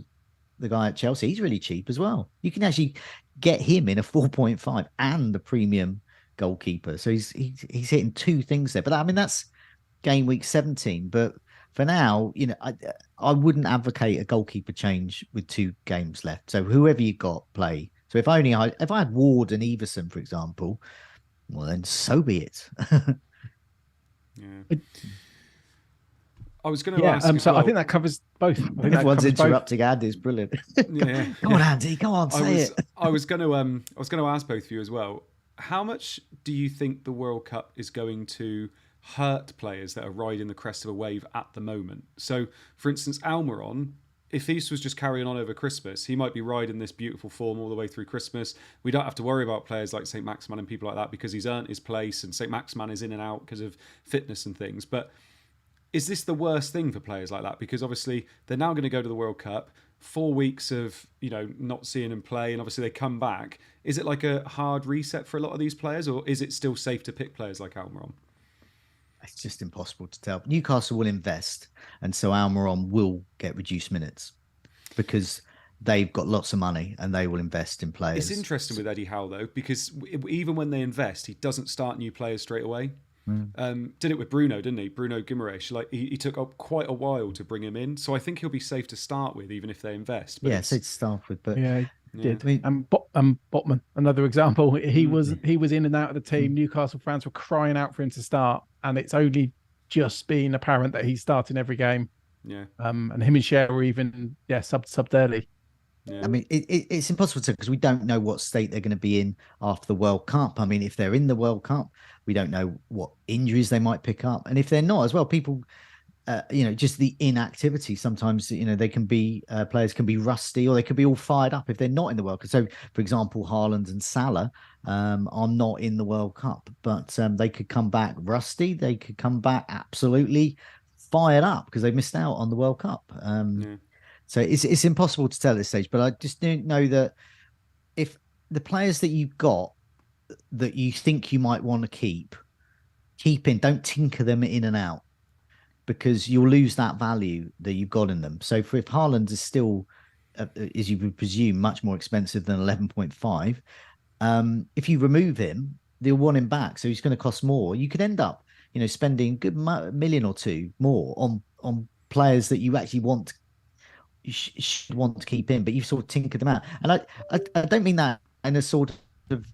the guy at Chelsea, he's really cheap as well. You can actually get him in a 4.5 and the premium goalkeeper. So he's hitting two things there. But I mean, that's game week 17. But for now, I wouldn't advocate a goalkeeper change with 2 games left. So whoever you got, play. So if I had Ward and Everson, for example, well then so be it. I was going to ask. So I think that covers both. Everyone's interrupting Andy's brilliant. Come on, Andy. Come on, say it. I was going to ask both of you as well. How much do you think the World Cup is going to hurt players that are riding the crest of a wave at the moment? So, for instance, Almiron, if this was just carrying on over Christmas, he might be riding this beautiful form all the way through Christmas. We don't have to worry about players like Saint-Maximin and people like that, because he's earned his place, and Saint-Maximin is in and out because of fitness and things. But is this the worst thing for players like that? Because obviously they're now going to go to the World Cup, 4 weeks of not seeing them play, and obviously they come back. Is it like a hard reset for a lot of these players, or is it still safe to pick players like Almiron? It's just impossible to tell. Newcastle will invest, and so Almiron will get reduced minutes because they've got lots of money and they will invest in players. It's interesting with Eddie Howe though, because even when they invest, he doesn't start new players straight away. Did it with Bruno, didn't he? Bruno Guimaraes. Like he took up quite a while to bring him in, so I think he'll be safe to start with, even if they invest. But safe to start with, but did. Botman, another example. He was in and out of the team. Newcastle fans were crying out for him to start, and it's only just been apparent that he's starting every game. Yeah. And him and Cher were even subbed early. I mean, it's impossible to, because we don't know what state they're going to be in after the World Cup. I mean, if they're in the World Cup, we don't know what injuries they might pick up, and if they're not as well, people, just the inactivity. Sometimes, they can be players can be rusty, or they could be all fired up if they're not in the World Cup. So, for example, Haaland and Salah are not in the World Cup, but they could come back rusty. They could come back absolutely fired up because they missed out on the World Cup. So it's impossible to tell at this stage, but I just don't know that if the players that you've got that you think you might want to keep in, don't tinker them in and out, because you'll lose that value that you've got in them. So if Haaland is still, as you would presume, much more expensive than 11.5, if you remove him, they'll want him back. So he's going to cost more. You could end up, spending a good million or two more on players that you actually should want to keep in, but you've sort of tinkered them out. And I don't mean that in a sort of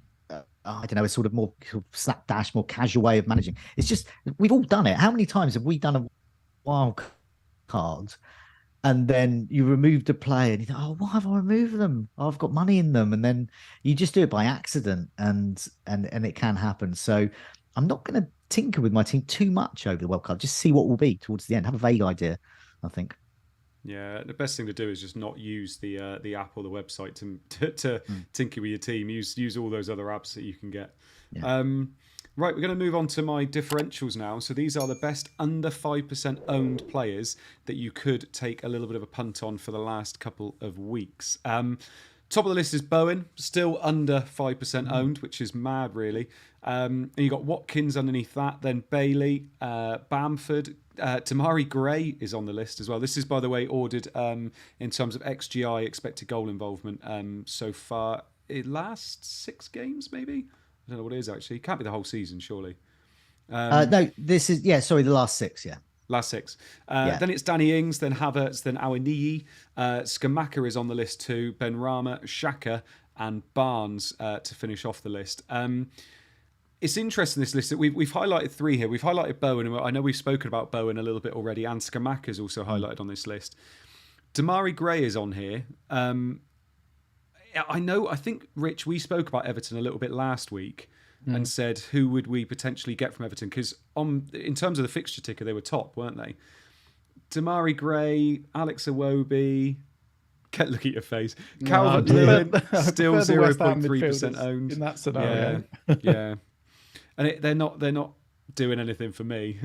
I don't know, a sort of more sort of slapdash, more casual way of managing. It's just, we've all done it. How many times have we done a wild card and then you removed a player and you think, oh, why have I removed them? Oh, I've got money in them. And then you just do it by accident, and it can happen. So I'm not going to tinker with my team too much over the World Cup. Just see what will be towards the end. Have a vague idea, I think. Yeah, the best thing to do is just not use the app or the website to tinker with your team. Use all those other apps that you can get. Yeah. Right, we're going to move on to my differentials now. So these are the best under 5% owned players that you could take a little bit of a punt on for the last couple of weeks. Top of the list is Bowen, still under 5% owned, which is mad, really. And you got Watkins underneath that, then Bailey, Bamford. Tamari Gray is on the list as well. This is, by the way, ordered in terms of XGI, expected goal involvement, so far. It lasts 6 games, maybe? I don't know what it is, actually. It can't be the whole season, surely. No, this is, the last 6, yeah. Last 6. Then it's Danny Ings, then Havertz, then Awoniyi. Skamaka is on the list too. Benrahma, Xhaka, and Barnes to finish off the list. It's interesting, this list, that we've highlighted 3 here. We've highlighted Bowen, and I know we've spoken about Bowen a little bit already, and Skamaka is also highlighted on this list. Damari Gray is on here. I think, Rich, we spoke about Everton a little bit last week and said, who would we potentially get from Everton? Because in terms of the fixture ticker, they were top, weren't they? Damari Gray, Alex Iwobi, look at your face. Calvert-Lewin, still 0.3% owned. In that scenario. Yeah. And they're not doing anything for me.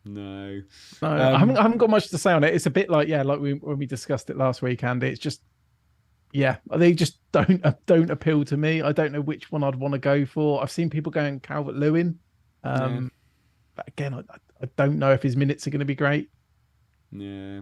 No, I haven't got much to say on it. It's a bit like when we discussed it last week, Andy. It's just, they just don't appeal to me. I don't know which one I'd want to go for. I've seen people going Calvert-Lewin, but again, I don't know if his minutes are going to be great. Yeah,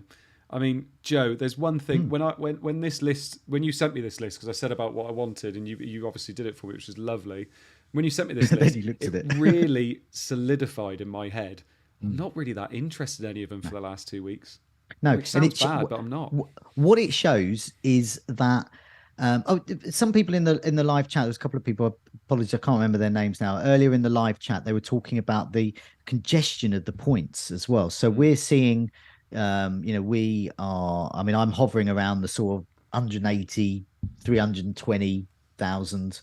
I mean, Joe, there's one thing when you sent me this list, because I said about what I wanted, and you obviously did it for me, which was lovely. When you sent me this list, it really solidified in my head. I'm not really that interested in any of them for the last 2 weeks. No, which sounds bad, but I'm not. What it shows is that some people in the live chat, there's a couple of people, apologies, I can't remember their names now. Earlier in the live chat, they were talking about the congestion of the points as well. So we're seeing, I'm hovering around the sort of 180, 320,000.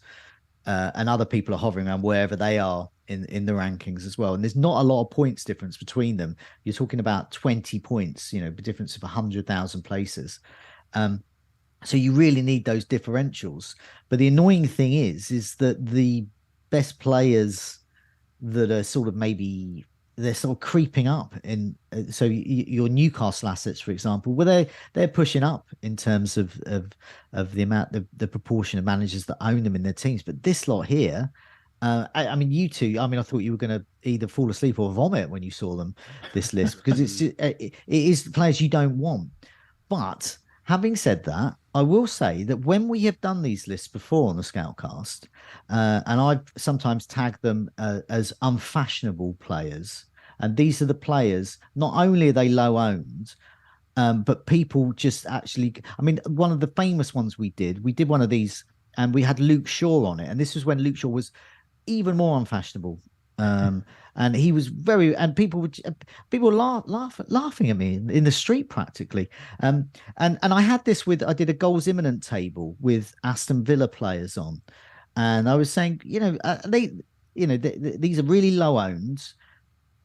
And other people are hovering around wherever they are in the rankings as well. And there's not a lot of points difference between them. You're talking about 20 points, the difference of 100,000 places. So you really need those differentials. But the annoying thing is that the best players that are sort of they're sort of creeping up in. So your Newcastle assets, for example, they're pushing up in terms of the amount, the proportion of managers that own them in their teams. But this lot here, you two, I thought you were going to either fall asleep or vomit when you saw them, this list, because it is players you don't want. But having said that, I will say that when we have done these lists before on the Scoutcast, and I've sometimes tagged them as unfashionable players, and these are the players, not only are they low owned, but people just actually, one of the famous ones we did one of these, and we had Luke Shaw on it. And this was when Luke Shaw was even more unfashionable And he was and people were laughing at me in the street practically. And I had this I did a goals imminent table with Aston Villa players on, and I was saying, these are really low owned.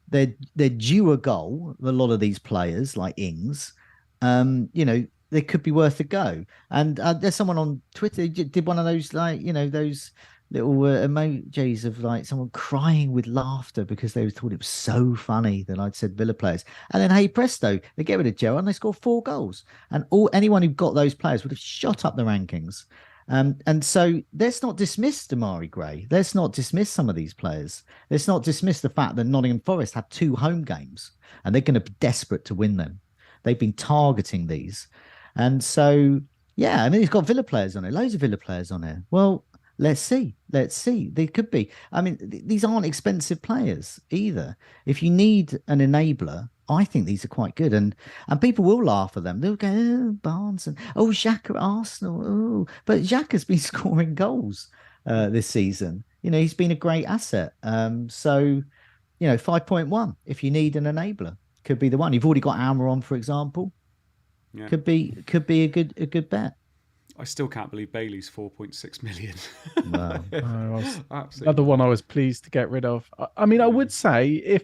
They're due a goal. A lot of these players, like Ings, they could be worth a go. And there's someone on Twitter did one of those, those little emojis of like someone crying with laughter because they thought it was so funny that I'd said Villa players. And then, hey presto, they get rid of Gerrard and they score 4 goals. And anyone who got those players would have shot up the rankings. And so let's not dismiss Damari Gray. Let's not dismiss some of these players. Let's not dismiss the fact that Nottingham Forest have 2 home games and they're going to be desperate to win them. They've been targeting these. And so, yeah, I mean, he's got Villa players on it, loads of Villa players on it. Well, let's see. They could be. I mean, these aren't expensive players either. If you need an enabler, I think these are quite good, and people will laugh at them. They'll go, oh, Barnes and Xhaka at Arsenal. Oh, but Xhaka's been scoring goals this season. He's been a great asset. So 5.1. If you need an enabler, could be the one. You've already got Almiron, for example. Yeah. Could be a good bet. I still can't believe Bailey's 4.6 million. Wow. Another one I was pleased to get rid of. I mean, I would say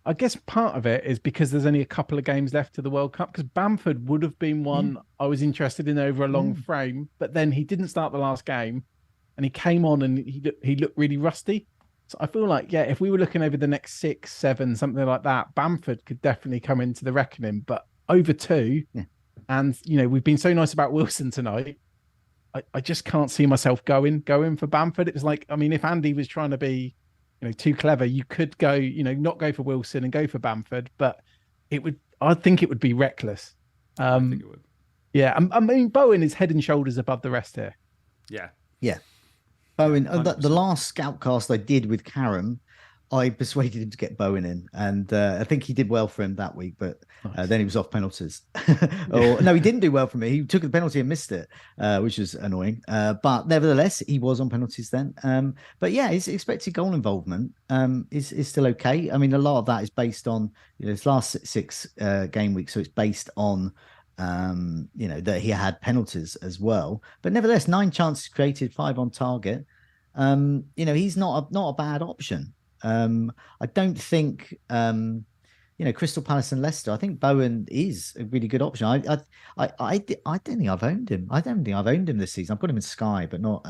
I guess part of it is because there's only a couple of games left to the World Cup, because Bamford would have been one I was interested in over a long frame, but then he didn't start the last game and he came on and he looked really rusty. So I feel like, if we were looking over the next 6, 7, something like that, Bamford could definitely come into the reckoning, but over 2, and, we've been so nice about Wilson tonight, I just can't see myself going for Bamford. It was like, I mean, if Andy was trying to be too clever, you could go, not go for Wilson and go for Bamford, but I think it would be reckless. I think it would. Yeah. I mean, Bowen is head and shoulders above the rest here. Yeah. Yeah. Bowen, the last Scoutcast I did with Karen, I persuaded him to get Bowen in, and I think he did well for him that week, but then he was off penalties. No, he didn't do well for me. He took the penalty and missed it, which was annoying. But nevertheless, he was on penalties then. But yeah, his expected goal involvement is still okay. I mean, a lot of that is based on his last 6 game weeks, so it's based on that he had penalties as well. But nevertheless, 9 chances created, 5 on target. He's not a bad option. I don't think Crystal Palace and Leicester. I think Bowen is a really good option. I don't think I've owned him. I don't think I've owned him this season. I've got him in Sky, but not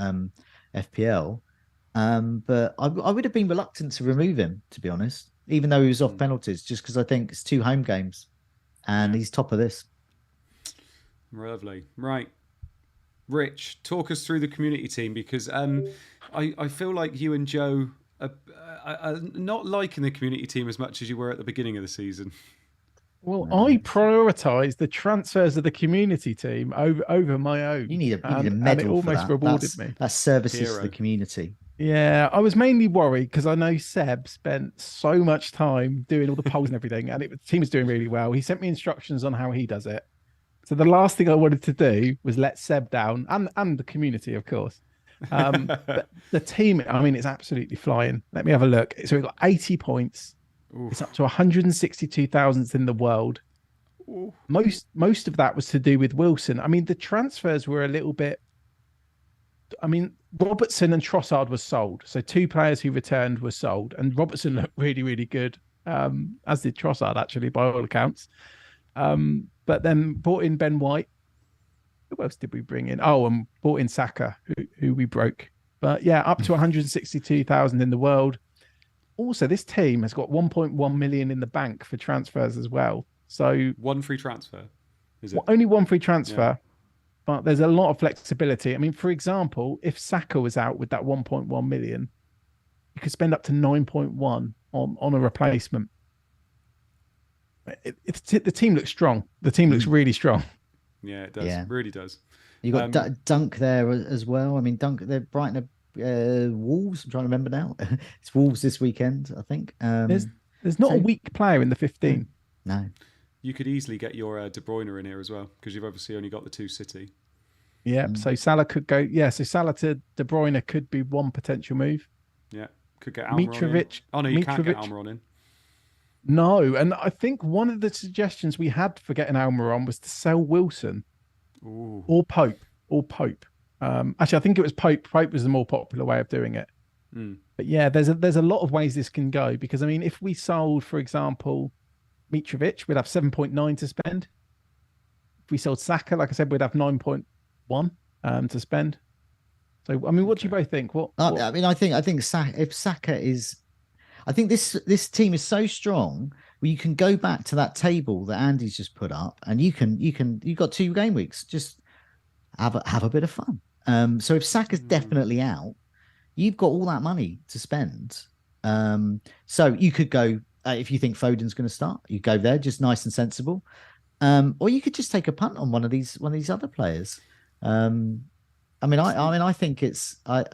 FPL. But I would have been reluctant to remove him, to be honest, even though he was off penalties, just because I think it's 2 home games, and he's top of this. Lovely, right. Rich, talk us through the community team, because I feel like you and Joe are not liking the community team as much as you were at the beginning of the season. Well, I prioritise the transfers of the community team over my own. You need a medal, and it almost rewarded me. That's services to the community. Yeah, I was mainly worried because I know Seb spent so much time doing all the polls and everything, and the team was doing really well. He sent me instructions on how he does it. So the last thing I wanted to do was let Seb down, and the community, of course. But the team, I mean, it's absolutely flying. Let me have a look. So we've got 80 points. Oof. It's up to 162,000 in the world. Oof. Most of that was to do with Wilson. I mean, the transfers were a little bit. I mean, Robertson and Trossard were sold. So 2 players who returned were sold, and Robertson looked really, really good, as did Trossard, actually, by all accounts. But then bought in Ben White. Who else did we bring in? Oh, and bought in Saka, who we broke. But yeah, up to 162,000 in the world. Also, this team has got 1.1 million in the bank for transfers as well. So 1 free transfer, is it? Only 1 free transfer, but there's a lot of flexibility. I mean, for example, if Saka was out with that 1.1 million, you could spend up to 9.1 on a replacement. The team looks strong. The team looks really strong. Yeah, it does. It really does. You got Dunk there as well. I mean, Dunk, they're Brighton, Wolves. I'm trying to remember now. It's Wolves this weekend, I think. There's not a weak player in the 15. No. You could easily get your De Bruyne in here as well, because you've obviously only got the 2 City. Yeah, so Salah could go. Yeah, so Salah to De Bruyne could be one potential move. Yeah. Could get Almer on in. Oh, no, you can't get Almer on in. No, and I think one of the suggestions we had for getting Almer on was to sell Wilson. Ooh. Or Pope. Actually, I think it was Pope. Pope was the more popular way of doing it. But yeah, there's a lot of ways this can go, because I mean, if we sold, for example, Mitrovic, we'd have 7.9 to spend. If we sold Saka, like I said, we'd have 9.1 to spend. So I mean, what do you both think? What? I mean, I think if Saka is, I think this team is so strong. Well, you can go back to that table that Andy's just put up, and you've got 2 game weeks. Just have a bit of fun. So if Saka's definitely out, you've got all that money to spend. So you could go, if you think Foden's going to start, you go there, just nice and sensible. Or you could just take a punt on one of these other players. I think it's I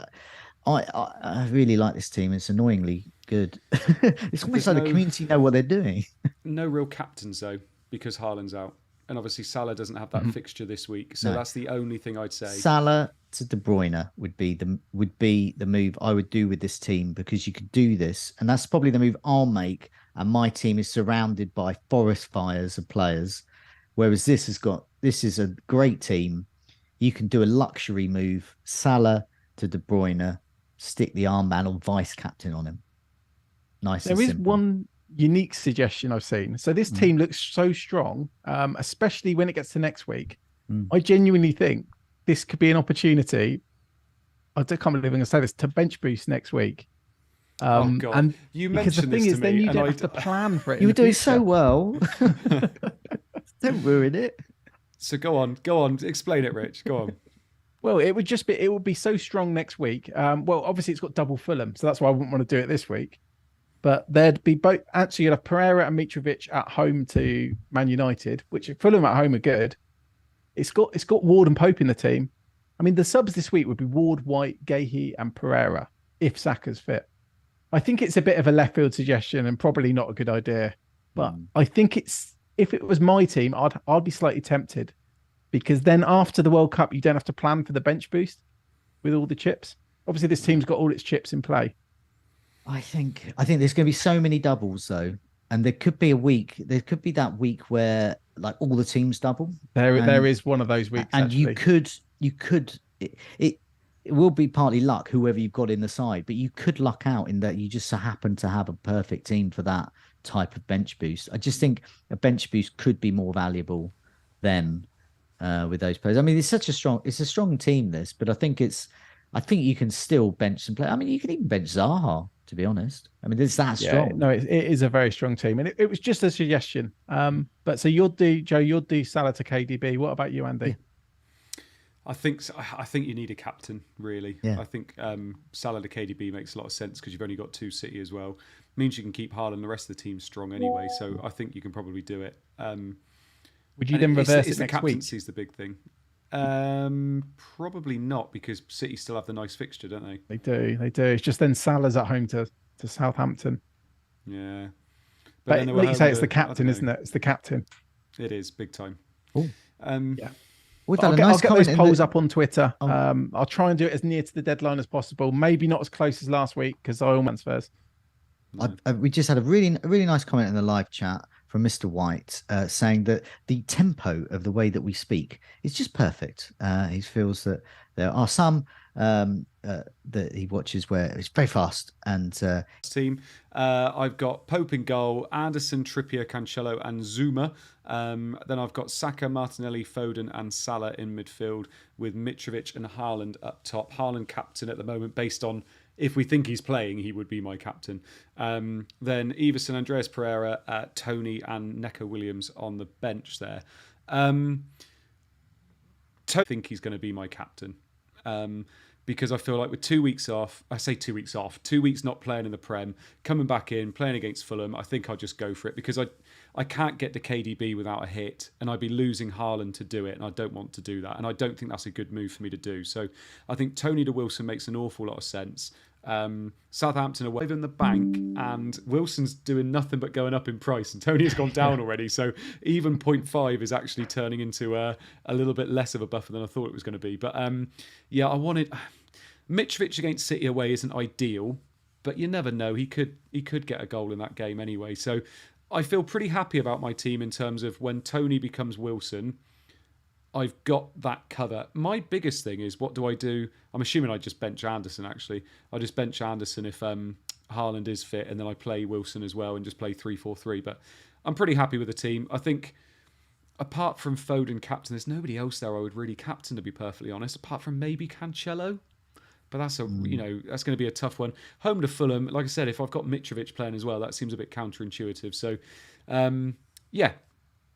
really like this team. It's annoyingly good. It's almost like the community know what they're doing. No real captains though, because Haaland's out, and obviously Salah doesn't have that fixture this week. So that's the only thing I'd say. Salah to De Bruyne would be the move I would do with this team, because you could do this, and that's probably the move I'll make. And my team is surrounded by forest fires of players, whereas this is a great team. You can do a luxury move, Salah to De Bruyne, stick the armband or vice captain on him. Nice. There is one unique suggestion I've seen. So this team looks so strong, especially when it gets to next week. I genuinely think this could be an opportunity. I can't believe I'm going to say this, to bench boost next week. Oh God! And you mentioned this to me, then you don't have to plan for it. You were doing so well. Don't ruin it. So go on, explain it, Rich. Go on. Well, it would be so strong next week. Well, obviously it's got double Fulham, so that's why I wouldn't want to do it this week. But there'd be both. Actually, you'd have Pereira and Mitrovic at home to Man United, which Fulham at home are good. It's got Ward and Pope in the team. I mean, the subs this week would be Ward, White, Gahey, and Pereira if Saka's fit. I think it's a bit of a left field suggestion and probably not a good idea. But I think if it was my team, I'd be slightly tempted, because then after the World Cup, you don't have to plan for the bench boost with all the chips. Obviously, this team's got all its chips in play. I think there's going to be so many doubles though, and there could be that week where like all the teams double. There is one of those weeks, and actually. you could it will be partly luck, whoever you've got in the side, but you could luck out in that you just so happen to have a perfect team for that type of bench boost. I just think a bench boost could be more valuable than with those players. I mean, it's a strong team, this, but I think you can still bench some players. I mean, you can even bench Zaha, to be honest. I mean, it's that strong. No, it is a very strong team, and it was just a suggestion. But so you'll do Salah to KDB. What about you, Andy? Yeah. I think you need a captain, really. Yeah. I think Salah to KDB makes a lot of sense, because you've only got 2 City as well. It means you can keep Haaland, the rest of the team strong anyway. So I think you can probably do it. Would you then reverse it the next week? Captaincy's the big thing. Probably not, because City still have the nice fixture, don't they? They do. It's just then Salah's at home to Southampton. Yeah. But like you say, it's the captain, isn't it? It's the captain. It is, big time. Oh. Yeah. I'll get those polls up on Twitter. I'll try and do it as near to the deadline as possible. Maybe not as close as last week, because oil man's first. We just had a really nice comment in the live chat from Mr. White saying that the tempo of the way that we speak is just perfect. He feels that there are some that he watches where it's very fast. And team, I've got Pope in goal, Anderson, Trippier, Cancelo, and Zuma. Then I've got Saka, Martinelli, Foden, and Salah in midfield, with Mitrovic and Haaland up top. Haaland captain at the moment, based on if we think he's playing, he would be my captain. Then Everson, Andreas Pereira, Tony, and Neco Williams on the bench there. I think he's going to be my captain. Because I feel like with 2 weeks off, 2 weeks not playing in the Prem, coming back in, playing against Fulham, I think I'll just go for it, because I can't get to KDB without a hit, and I'd be losing Haaland to do it, and I don't want to do that, and I don't think that's a good move for me to do. So I think Tony to Wilson makes an awful lot of sense. Southampton away in the bank, and Wilson's doing nothing but going up in price, and Tony has gone down already, so even 0.5 is actually turning into a little bit less of a buffer than I thought it was going to be. But I wanted Mitrovic against City away isn't ideal, but you never know. He could get a goal in that game anyway. So I feel pretty happy about my team in terms of when Tony becomes Wilson, I've got that cover. My biggest thing is, what do I do? I'm assuming I just bench Anderson, actually. I just bench Anderson if Haaland is fit, and then I play Wilson as well and just play 3-4-3. But I'm pretty happy with the team. I think apart from Foden captain, there's nobody else there I would really captain, to be perfectly honest, apart from maybe Cancelo. But that's that's going to be a tough one. Home to Fulham, like I said, if I've got Mitrovic playing as well, that seems a bit counterintuitive. So,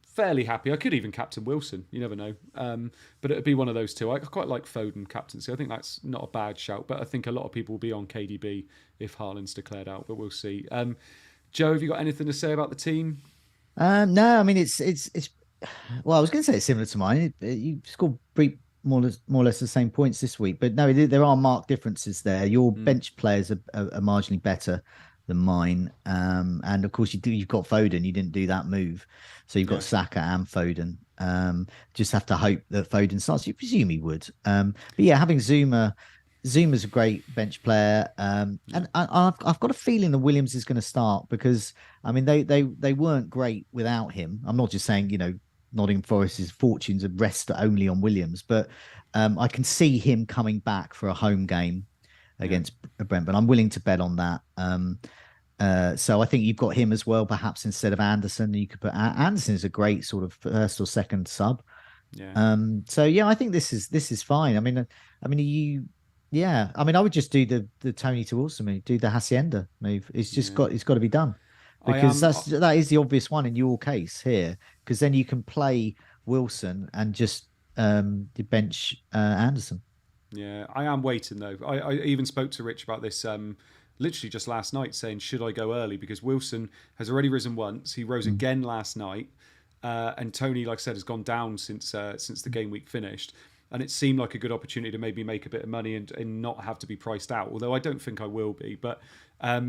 fairly happy. I could even captain Wilson. You never know. But it would be one of those two. I quite like Foden captaincy. I think that's not a bad shout. But I think a lot of people will be on KDB if Haaland's declared out. But we'll see. Joe, have you got anything to say about the team? No, I mean it's. Well, I was going to say it's similar to mine. You scored more or less the same points this week, but no, there are marked differences there. Your bench players are marginally better than mine, and of course you've got Foden. You didn't do that move, so you've got Saka and Foden. Just have to hope that Foden starts. You presume he would, but yeah, having Zuma's a great bench player, and I've got a feeling that Williams is going to start, because I mean they weren't great without him. I'm not just saying Nottingham Forest's fortunes are rest only on Williams, but I can see him coming back for a home game against Brentford. I'm willing to bet on that. So I think you've got him as well, perhaps instead of Anderson. You could put Anderson is a great sort of first or second sub. Yeah. So yeah, I think this is fine. I mean, I would just do the Tony to Wilson move, do the Hacienda move. It's just got to be done, because that is the obvious one in your case here, because then you can play Wilson and just bench Anderson. Yeah, I am waiting though. I even spoke to Rich about this literally just last night, saying, should I go early? Because Wilson has already risen once. He rose again last night. And Tony, like I said, has gone down since the game week finished. And it seemed like a good opportunity to maybe make a bit of money and not have to be priced out. Although I don't think I will be. But I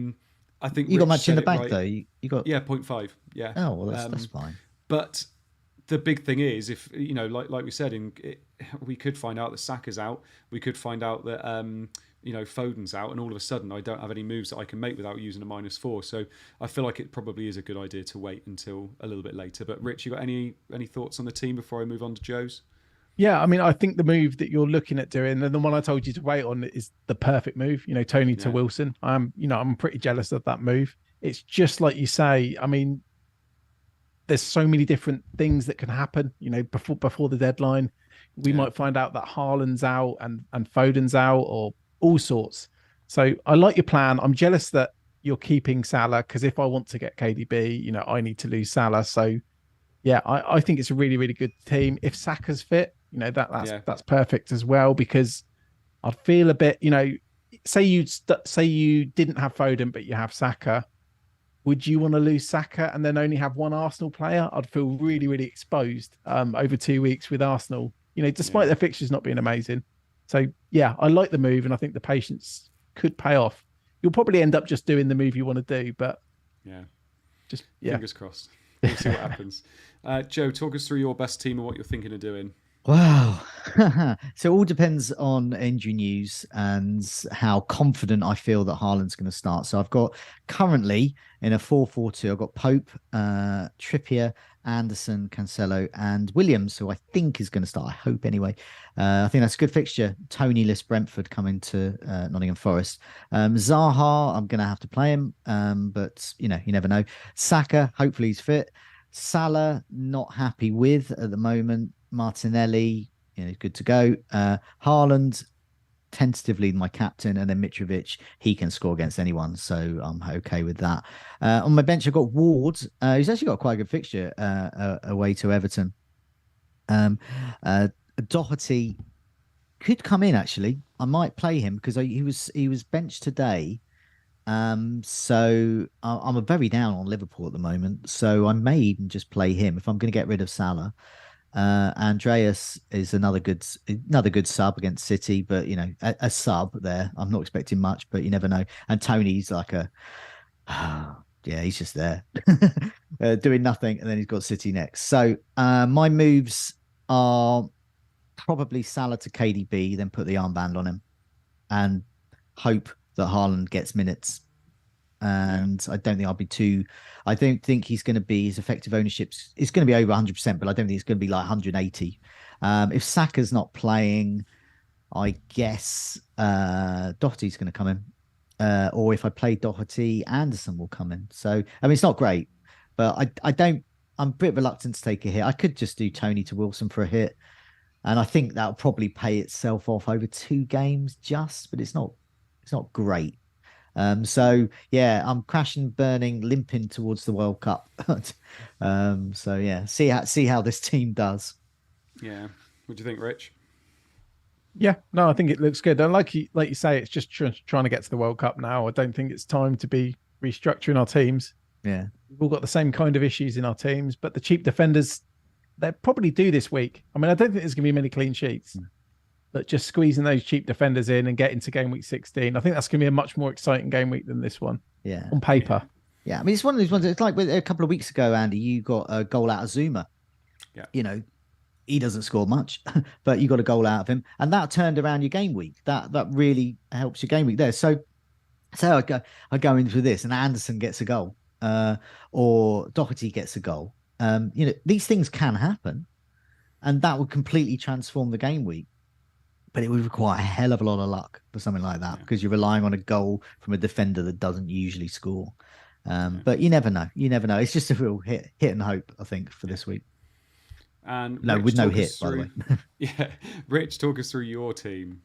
think you Rich got much in the bank, right. though. You got 0.5. Yeah. Oh well, that's fine. But the big thing is, if like we said, we could find out that Saka's out. We could find out that Foden's out, and all of a sudden I don't have any moves that I can make without using a -4. So I feel like it probably is a good idea to wait until a little bit later. But Rich, you got any thoughts on the team before I move on to Joe's? Yeah, I mean, I think the move that you're looking at doing, and the one I told you to wait on, is the perfect move. Tony to Wilson. I'm pretty jealous of that move. It's just like you say. I mean, there's so many different things that can happen. Before the deadline, we might find out that Haaland's out and Foden's out, or all sorts. So I like your plan. I'm jealous that you're keeping Salah, because if I want to get KDB, I need to lose Salah. So yeah, I think it's a really, really good team. If Saka's fit, that's perfect as well, because I'd feel a bit, say you didn't have Foden, but you have Saka. Would you want to lose Saka and then only have one Arsenal player? I'd feel really, really exposed over 2 weeks with Arsenal, despite their fixtures not being amazing. So yeah, I like the move, and I think the patience could pay off. You'll probably end up just doing the move you want to do, but fingers crossed. We'll see what happens. Joe, talk us through your best team and what you're thinking of doing. Wow. So it all depends on injury news and how confident I feel that Haaland's going to start. So I've got currently in a 4-4-2, I've got Pope, Trippier, Anderson, Cancelo, and Williams, who I think is going to start. I hope anyway. I think that's a good fixture. Tony-less Brentford coming to Nottingham Forest. Zaha, I'm going to have to play him, but you never know. Saka, hopefully he's fit. Salah, not happy with at the moment. Martinelli, good to go. Haaland, tentatively my captain, and then Mitrovic, he can score against anyone, so I'm okay with that. On my bench, I've got Ward, who's actually got quite a good fixture away to Everton. Doherty could come in, actually. I might play him because he was benched today. So I'm very down on Liverpool at the moment, so I may even just play him if I'm going to get rid of Salah. Andreas is another good sub against City, but a sub there. I'm not expecting much, but you never know. And Tony's like he's just there doing nothing, and then he's got City next. So my moves are probably Salah to KDB, then put the armband on him, and hope that Haaland gets minutes And I don't think I'll be too. I don't think he's going to be his effective ownership's. It's going to be over 100%, but I don't think it's going to be like 180. If Saka's not playing, I guess Doherty's going to come in. Or if I play Doherty, Anderson will come in. So I mean, it's not great, but I don't. I'm a bit reluctant to take a hit. I could just do Tony to Wilson for a hit, and I think that'll probably pay itself off over 2 games, but it's not great. So yeah, I'm crashing, burning, limping towards the World Cup. So yeah, see how this team does. Yeah, what do you think, Rich? Yeah, no, I think it looks good. And like you say, it's just trying to get to the World Cup now. I don't think it's time to be restructuring our teams. Yeah. We've all got the same kind of issues in our teams, but the cheap defenders, they'll probably do this week. I mean, I don't think there's going to be many clean sheets, but just squeezing those cheap defenders in and getting to game week 16, I think that's going to be a much more exciting game week than this one. Yeah. On paper. Yeah. I mean, it's one of those ones. It's like a couple of weeks ago, Andy, you got a goal out of Zuma. Yeah. You know, he doesn't score much, but you got a goal out of him, and that turned around your game week. That really helps your game week there. So I go into this, and Anderson gets a goal, or Doherty gets a goal. You know, these things can happen, and that would completely transform the game week. But it would require a hell of a lot of luck for something like that, because you're relying on a goal from a defender that doesn't usually score. But you never know. It's just a real hit and hope, I think, for this week. And no, Rich, with no hit, by the way. Yeah, Rich, talk us through your team.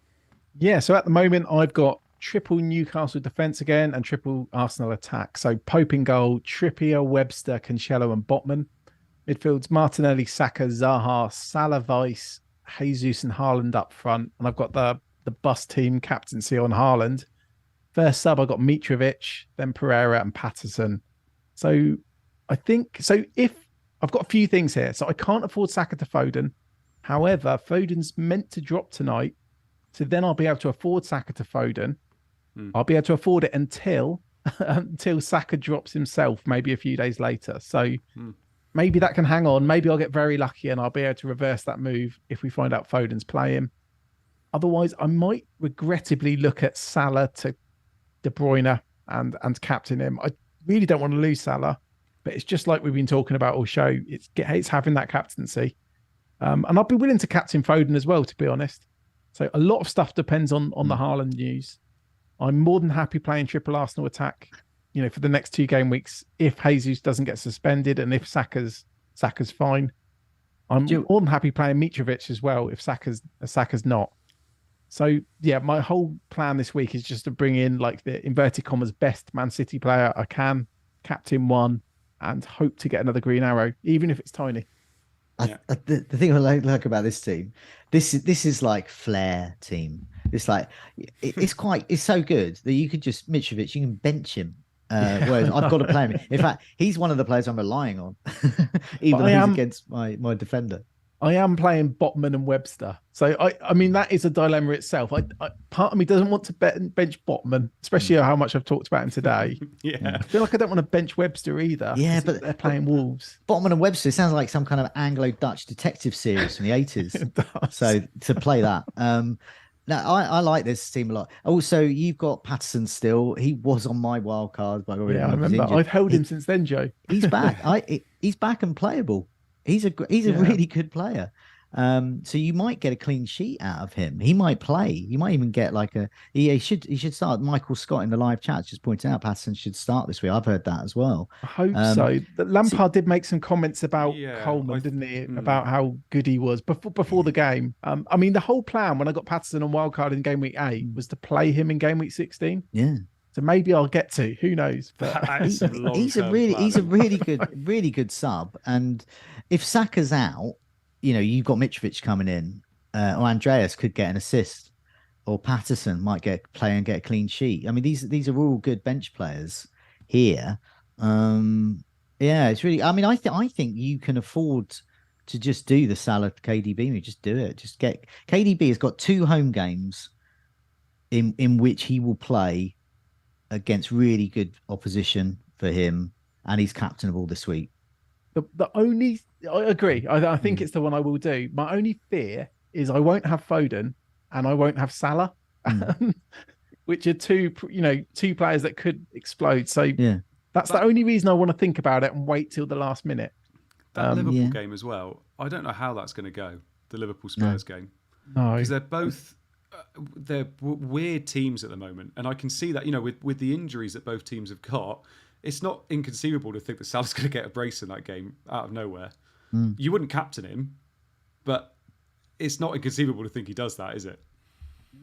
Yeah, so at the moment I've got triple Newcastle defence again and triple Arsenal attack. So Pope in goal, Trippier, Webster, Cancelo, and Botman. Midfields Martinelli, Saka, Zaha, Salah, Weiss, Jesus, and Haaland up front. And I've got the bus team captaincy on Haaland. First sub, I got Mitrovic, then Pereira and Patterson. So I think if I've got a few things here. So I can't afford Saka to Foden. However, Foden's meant to drop tonight. So then I'll be able to afford Saka to Foden. I'll be able to afford it until Saka drops himself, maybe a few days later. So maybe that can hang on. Maybe I'll get very lucky and I'll be able to reverse that move if we find out Foden's playing. Otherwise, I might regrettably look at Salah to De Bruyne and captain him. I really don't want to lose Salah. But it's just like we've been talking about all show. It's having that captaincy. And I'll be willing to captain Foden as well, to be honest. So a lot of stuff depends on the Haaland news. I'm more than happy playing triple Arsenal attack, you know, for the next 2 game weeks if Jesus doesn't get suspended and if Saka's fine. I'm more than happy playing Mitrovic as well if Saka's not. So yeah, my whole plan this week is just to bring in like the inverted commas best Man City player I can, captain one, and hope to get another green arrow, even if it's tiny. The thing I like about this team, this is like flair team. It's like it's so good that you could just Mitrovic, you can bench him. Whereas I've got to play him. In fact, he's one of the players I'm relying on, even though he's against my defender. I am playing Botman and Webster. So, I mean, that is a dilemma itself. Part of me doesn't want to bench Botman, especially how much I've talked about him today. Yeah. I feel like I don't want to bench Webster either. Yeah, but they're playing Wolves. Botman and Webster sounds like some kind of Anglo-Dutch detective series from the 80s. So to play that. No, I like this team a lot. Also, you've got Patterson still. He was on my wild card. But I remember. I've held him since then, Joe. He's back. He's back and playable. He's a really good player. So you might get a clean sheet out of him. He might play. You might even get like he should start. Michael Scott in the live chat just pointed out Patterson should start this week. I've heard that as well. I hope so. Lampard did make some comments about Coleman, didn't he? About how good he was before the game. I mean, the whole plan when I got Patterson on wildcard in game week 8 was to play him in game week 16. Yeah. So maybe I'll get to. Who knows? But he's a really good sub. And if Saka's out, you know, you've got Mitrovic coming in, or Andreas could get an assist, or Patterson might play and get a clean sheet. I mean, these are all good bench players here. Yeah, it's really. I mean, I think you can afford to just do the Salah KDB. Just do it. Just get KDB has got 2 home games in which he will play against really good opposition for him, and he's captainable this week. I agree. I think it's the one I will do. My only fear is I won't have Foden and I won't have Salah, which are two players that could explode. So Yeah. that's the only reason I want to think about it and wait till the last minute. That Liverpool game as well. I don't know how that's going to go. The Liverpool Spurs game. No, because they're both they're weird teams at the moment, and I can see that with the injuries that both teams have got, it's not inconceivable to think that Salah's going to get a brace in that game out of nowhere. You wouldn't captain him, but it's not inconceivable to think he does that, is it?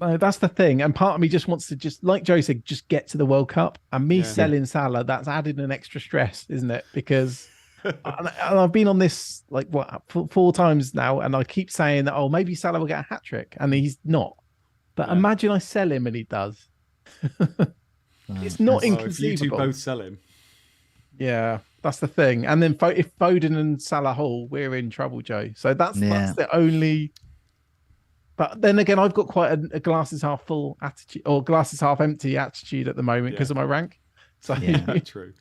No, that's the thing. And part of me just wants to like Joe said, just get to the World Cup. And me selling Salah, that's added an extra stress, isn't it? Because and I've been on this like four times now, and I keep saying that maybe Salah will get a hat trick, and he's not. But imagine I sell him and he does. It's not inconceivable. If you two both sell him. Yeah, that's the thing. And then if Foden and Salah Hall, we're in trouble, Joe. So that's the only. But then again, I've got quite a glasses half full attitude or glasses half empty attitude at the moment because of my rank. So true.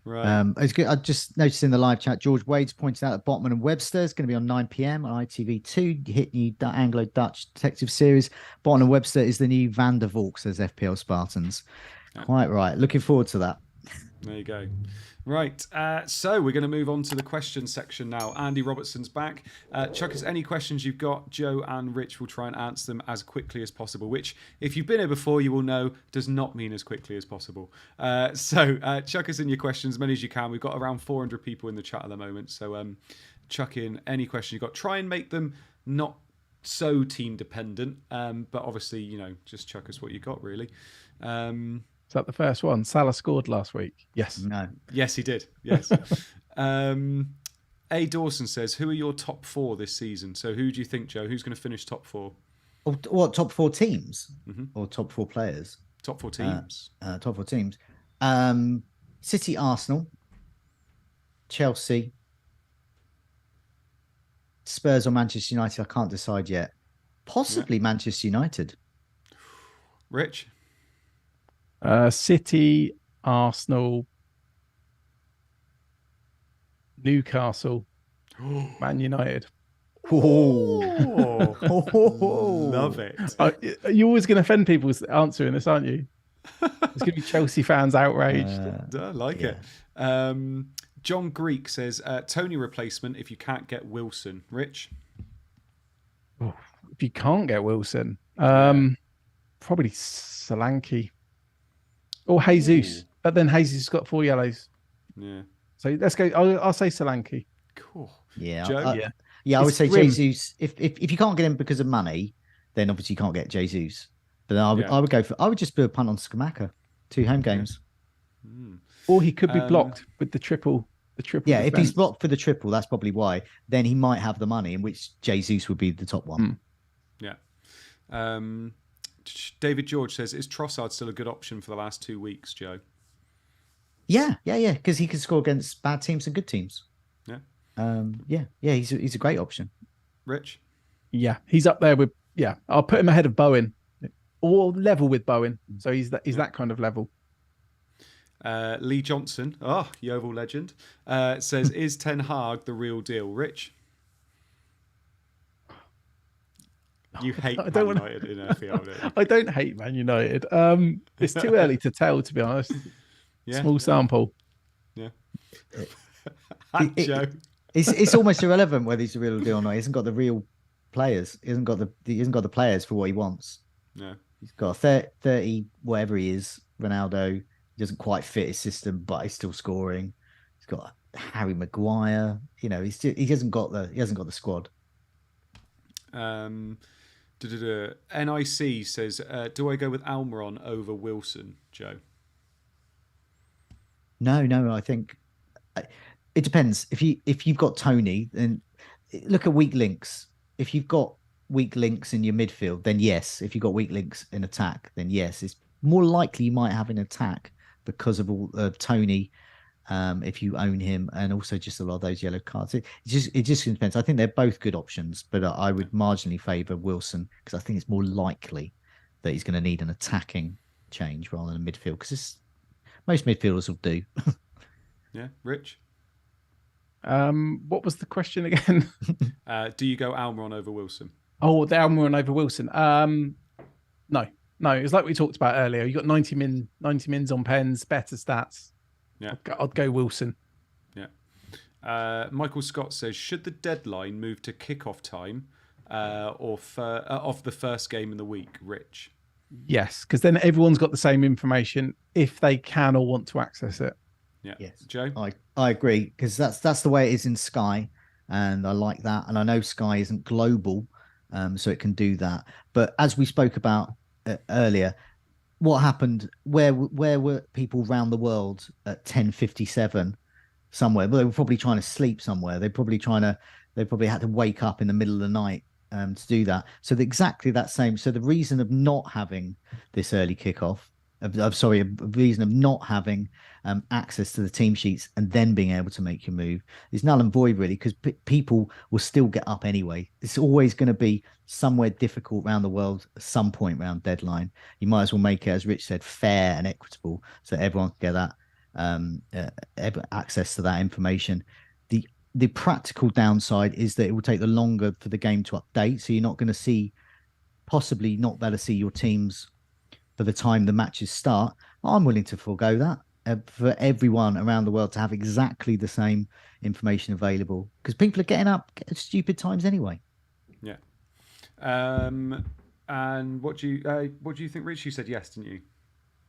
Right. It's good. I just noticed in the live chat, George Wade's pointed out that Botman and Webster is going to be on 9 p.m. on ITV2, hit new Anglo-Dutch detective series. Botman and Webster is the new Van der Valk, says FPL Spartans. Quite right. Looking forward to that. There you go. Right, so we're going to move on to the question section now. Andy Robertson's back. Chuck us any questions you've got. Joe and Rich will try and answer them as quickly as possible, which, if you've been here before, you will know does not mean as quickly as possible. So chuck us in your questions, as many as you can. We've got around 400 people in the chat at the moment, so chuck in any question you've got. Try and make them not so team dependent, but obviously, just chuck us what you got, really. Is that the first one? Salah scored last week. Yes. No. Yes, he did. Yes. A. Dawson says, who are your top 4 this season? So who do you think, Joe? Who's going to finish top 4? What, top 4 teams? Or top 4 players? Top 4 teams. Top 4 teams. City, Arsenal, Chelsea, Spurs or Manchester United. I can't decide yet. Possibly Manchester United. Rich? City, Arsenal, Newcastle, Man United. Love it. You're always going to offend people answering this, aren't you? There's going to be Chelsea fans outraged. I like it. John Greek says, Tony replacement if you can't get Wilson. Rich? If you can't get Wilson, probably Solanke. Or Jesus. But then Jesus has got 4 yellows. Yeah. So let's go. I'll say Solanke. Cool. Yeah. Joe? I would say Jesus. If you can't get him because of money, then obviously you can't get Jesus. But then I would just do a punt on Skamaka. 2 home games. Or he could be blocked with the triple. Yeah, defense. If he's blocked for the triple, that's probably why. Then he might have the money, in which Jesus would be the top one. Yeah. David George says, is Trossard still a good option for the last 2 weeks, Joe? Yeah, because he can score against bad teams and good teams. Yeah. He's a great option. Rich? Yeah, he's up there with, I'll put him ahead of Bowen or level with Bowen. So he's that kind of level. Lee Johnson, Yeovil legend, says, is Ten Hag the real deal? Rich? You hate Man United in FPL, don't you? I don't hate Man United. It's too early to tell, to be honest. Yeah. Small sample. Yeah. Joe. It's almost irrelevant whether he's the real deal or not. He hasn't got the real players. He hasn't got the players for what he wants. No. He's got a 30 whatever he is. Ronaldo. He doesn't quite fit his system, but he's still scoring. He's got Harry Maguire. He hasn't got the squad. NIC says, do I go with Almiron over Wilson, Joe? No, I think it depends. If you've got Tony, then look at weak links. If you've got weak links in your midfield, then yes. If you've got weak links in attack, then yes. It's more likely you might have an attack because of all Tony, if you own him, and also just a lot of those yellow cards. It just depends. I think they're both good options, but I would marginally favour Wilson because I think it's more likely that he's going to need an attacking change rather than a midfield because most midfielders will do. Yeah, Rich? What was the question again? Do you go Almiron over Wilson? Oh, the Almiron over Wilson. No. No, it's like we talked about earlier. You got 90 mins on pens, better stats. Yeah, I'd go Wilson. Yeah. Michael Scott says, should the deadline move to kickoff time of the first game in the week, Rich? Yes, because then everyone's got the same information if they can or want to access it. Yeah. Yes, Joe? I agree, because that's the way it is in Sky, and I like that. And I know Sky isn't global, so it can do that. But as we spoke about earlier, what happened? Where were people around the world at 10:57 somewhere? Well, they were probably trying to sleep somewhere. They probably had to wake up in the middle of the night to do that. So exactly that same. So the reason of not having this early kickoff, a reason of not having access to the team sheets and then being able to make your move is null and void, really, because people will still get up anyway. It's always going to be somewhere difficult around the world at some point around deadline. You might as well make it, as Rich said, fair and equitable, so everyone can get that access to that information. The practical downside is that it will take the longer for the game to update, so you're not going to possibly not better see your teams for the time the matches start. I'm willing to forego that for everyone around the world to have exactly the same information available, because people are getting up at stupid times anyway. Yeah. And what do you think, Rich? You said yes, didn't you?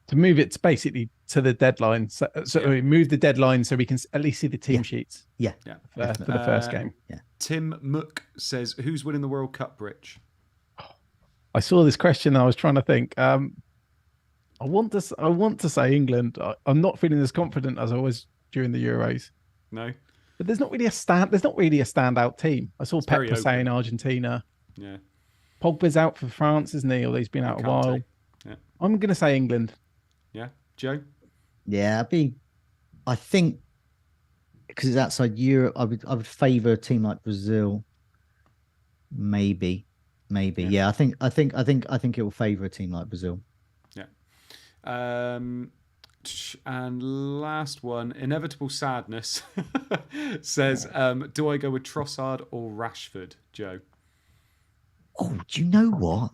To move it basically to the deadline, so we move the deadline so we can at least see the team sheets. Yeah. For the first game. Yeah. Tim Mook says, "Who's winning the World Cup, Rich?" I saw this question and I was trying to think. I want to say England. I'm not feeling as confident as I was during the Euros. No, but there's not really a standout team. I saw Pep saying Argentina. Yeah. Pogba's out for France, isn't he? Or he's been out a while. Yeah. I'm going to say England. Yeah. Joe? Yeah, I think because it's outside Europe, I would favour a team like Brazil. Maybe. Yeah, I think it will favour a team like Brazil. Yeah. And last one, Inevitable Sadness says, do I go with Trossard or Rashford, Joe? Oh, do you know what?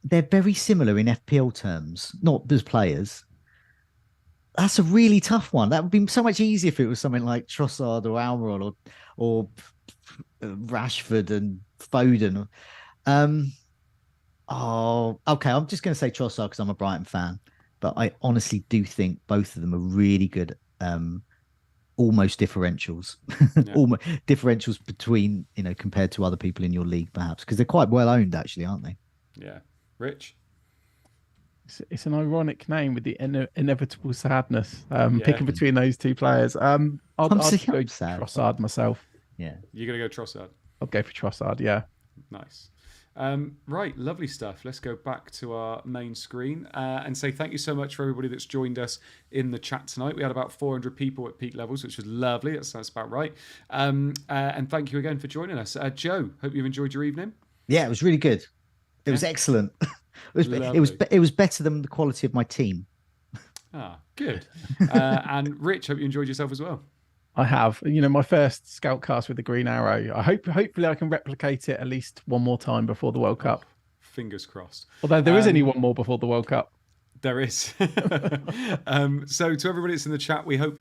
They're very similar in FPL terms, not as players. That's a really tough one. That would be so much easier if it was something like Trossard or Almiron or Rashford and Foden. Okay. I'm just going to say Trossard because I'm a Brighton fan, but I honestly do think both of them are really good. Almost differentials, almost differentials between, compared to other people in your league, perhaps, because they're quite well owned, actually, aren't they? Yeah. Rich? It's an ironic name with the inevitable sadness. Picking between those two players. I'll go Trossard myself. Yeah. You're going to go Trossard? I'll go for Trossard, yeah. Nice. Right, lovely stuff. Let's go back to our main screen and say thank you so much for everybody that's joined us in the chat tonight. We had about 400 people at peak levels, which was lovely. That's about right. And thank you again for joining us. Joe, hope you've enjoyed your evening. Yeah, it was really good. It was excellent. It was better than the quality of my team. Ah, good. And Rich, hope you enjoyed yourself as well. I have. My first Scoutcast with the green arrow. Hopefully I can replicate it at least one more time before the World Cup. Fingers crossed. Although there is only one more before the World Cup. There is. So to everybody that's in the chat, we hope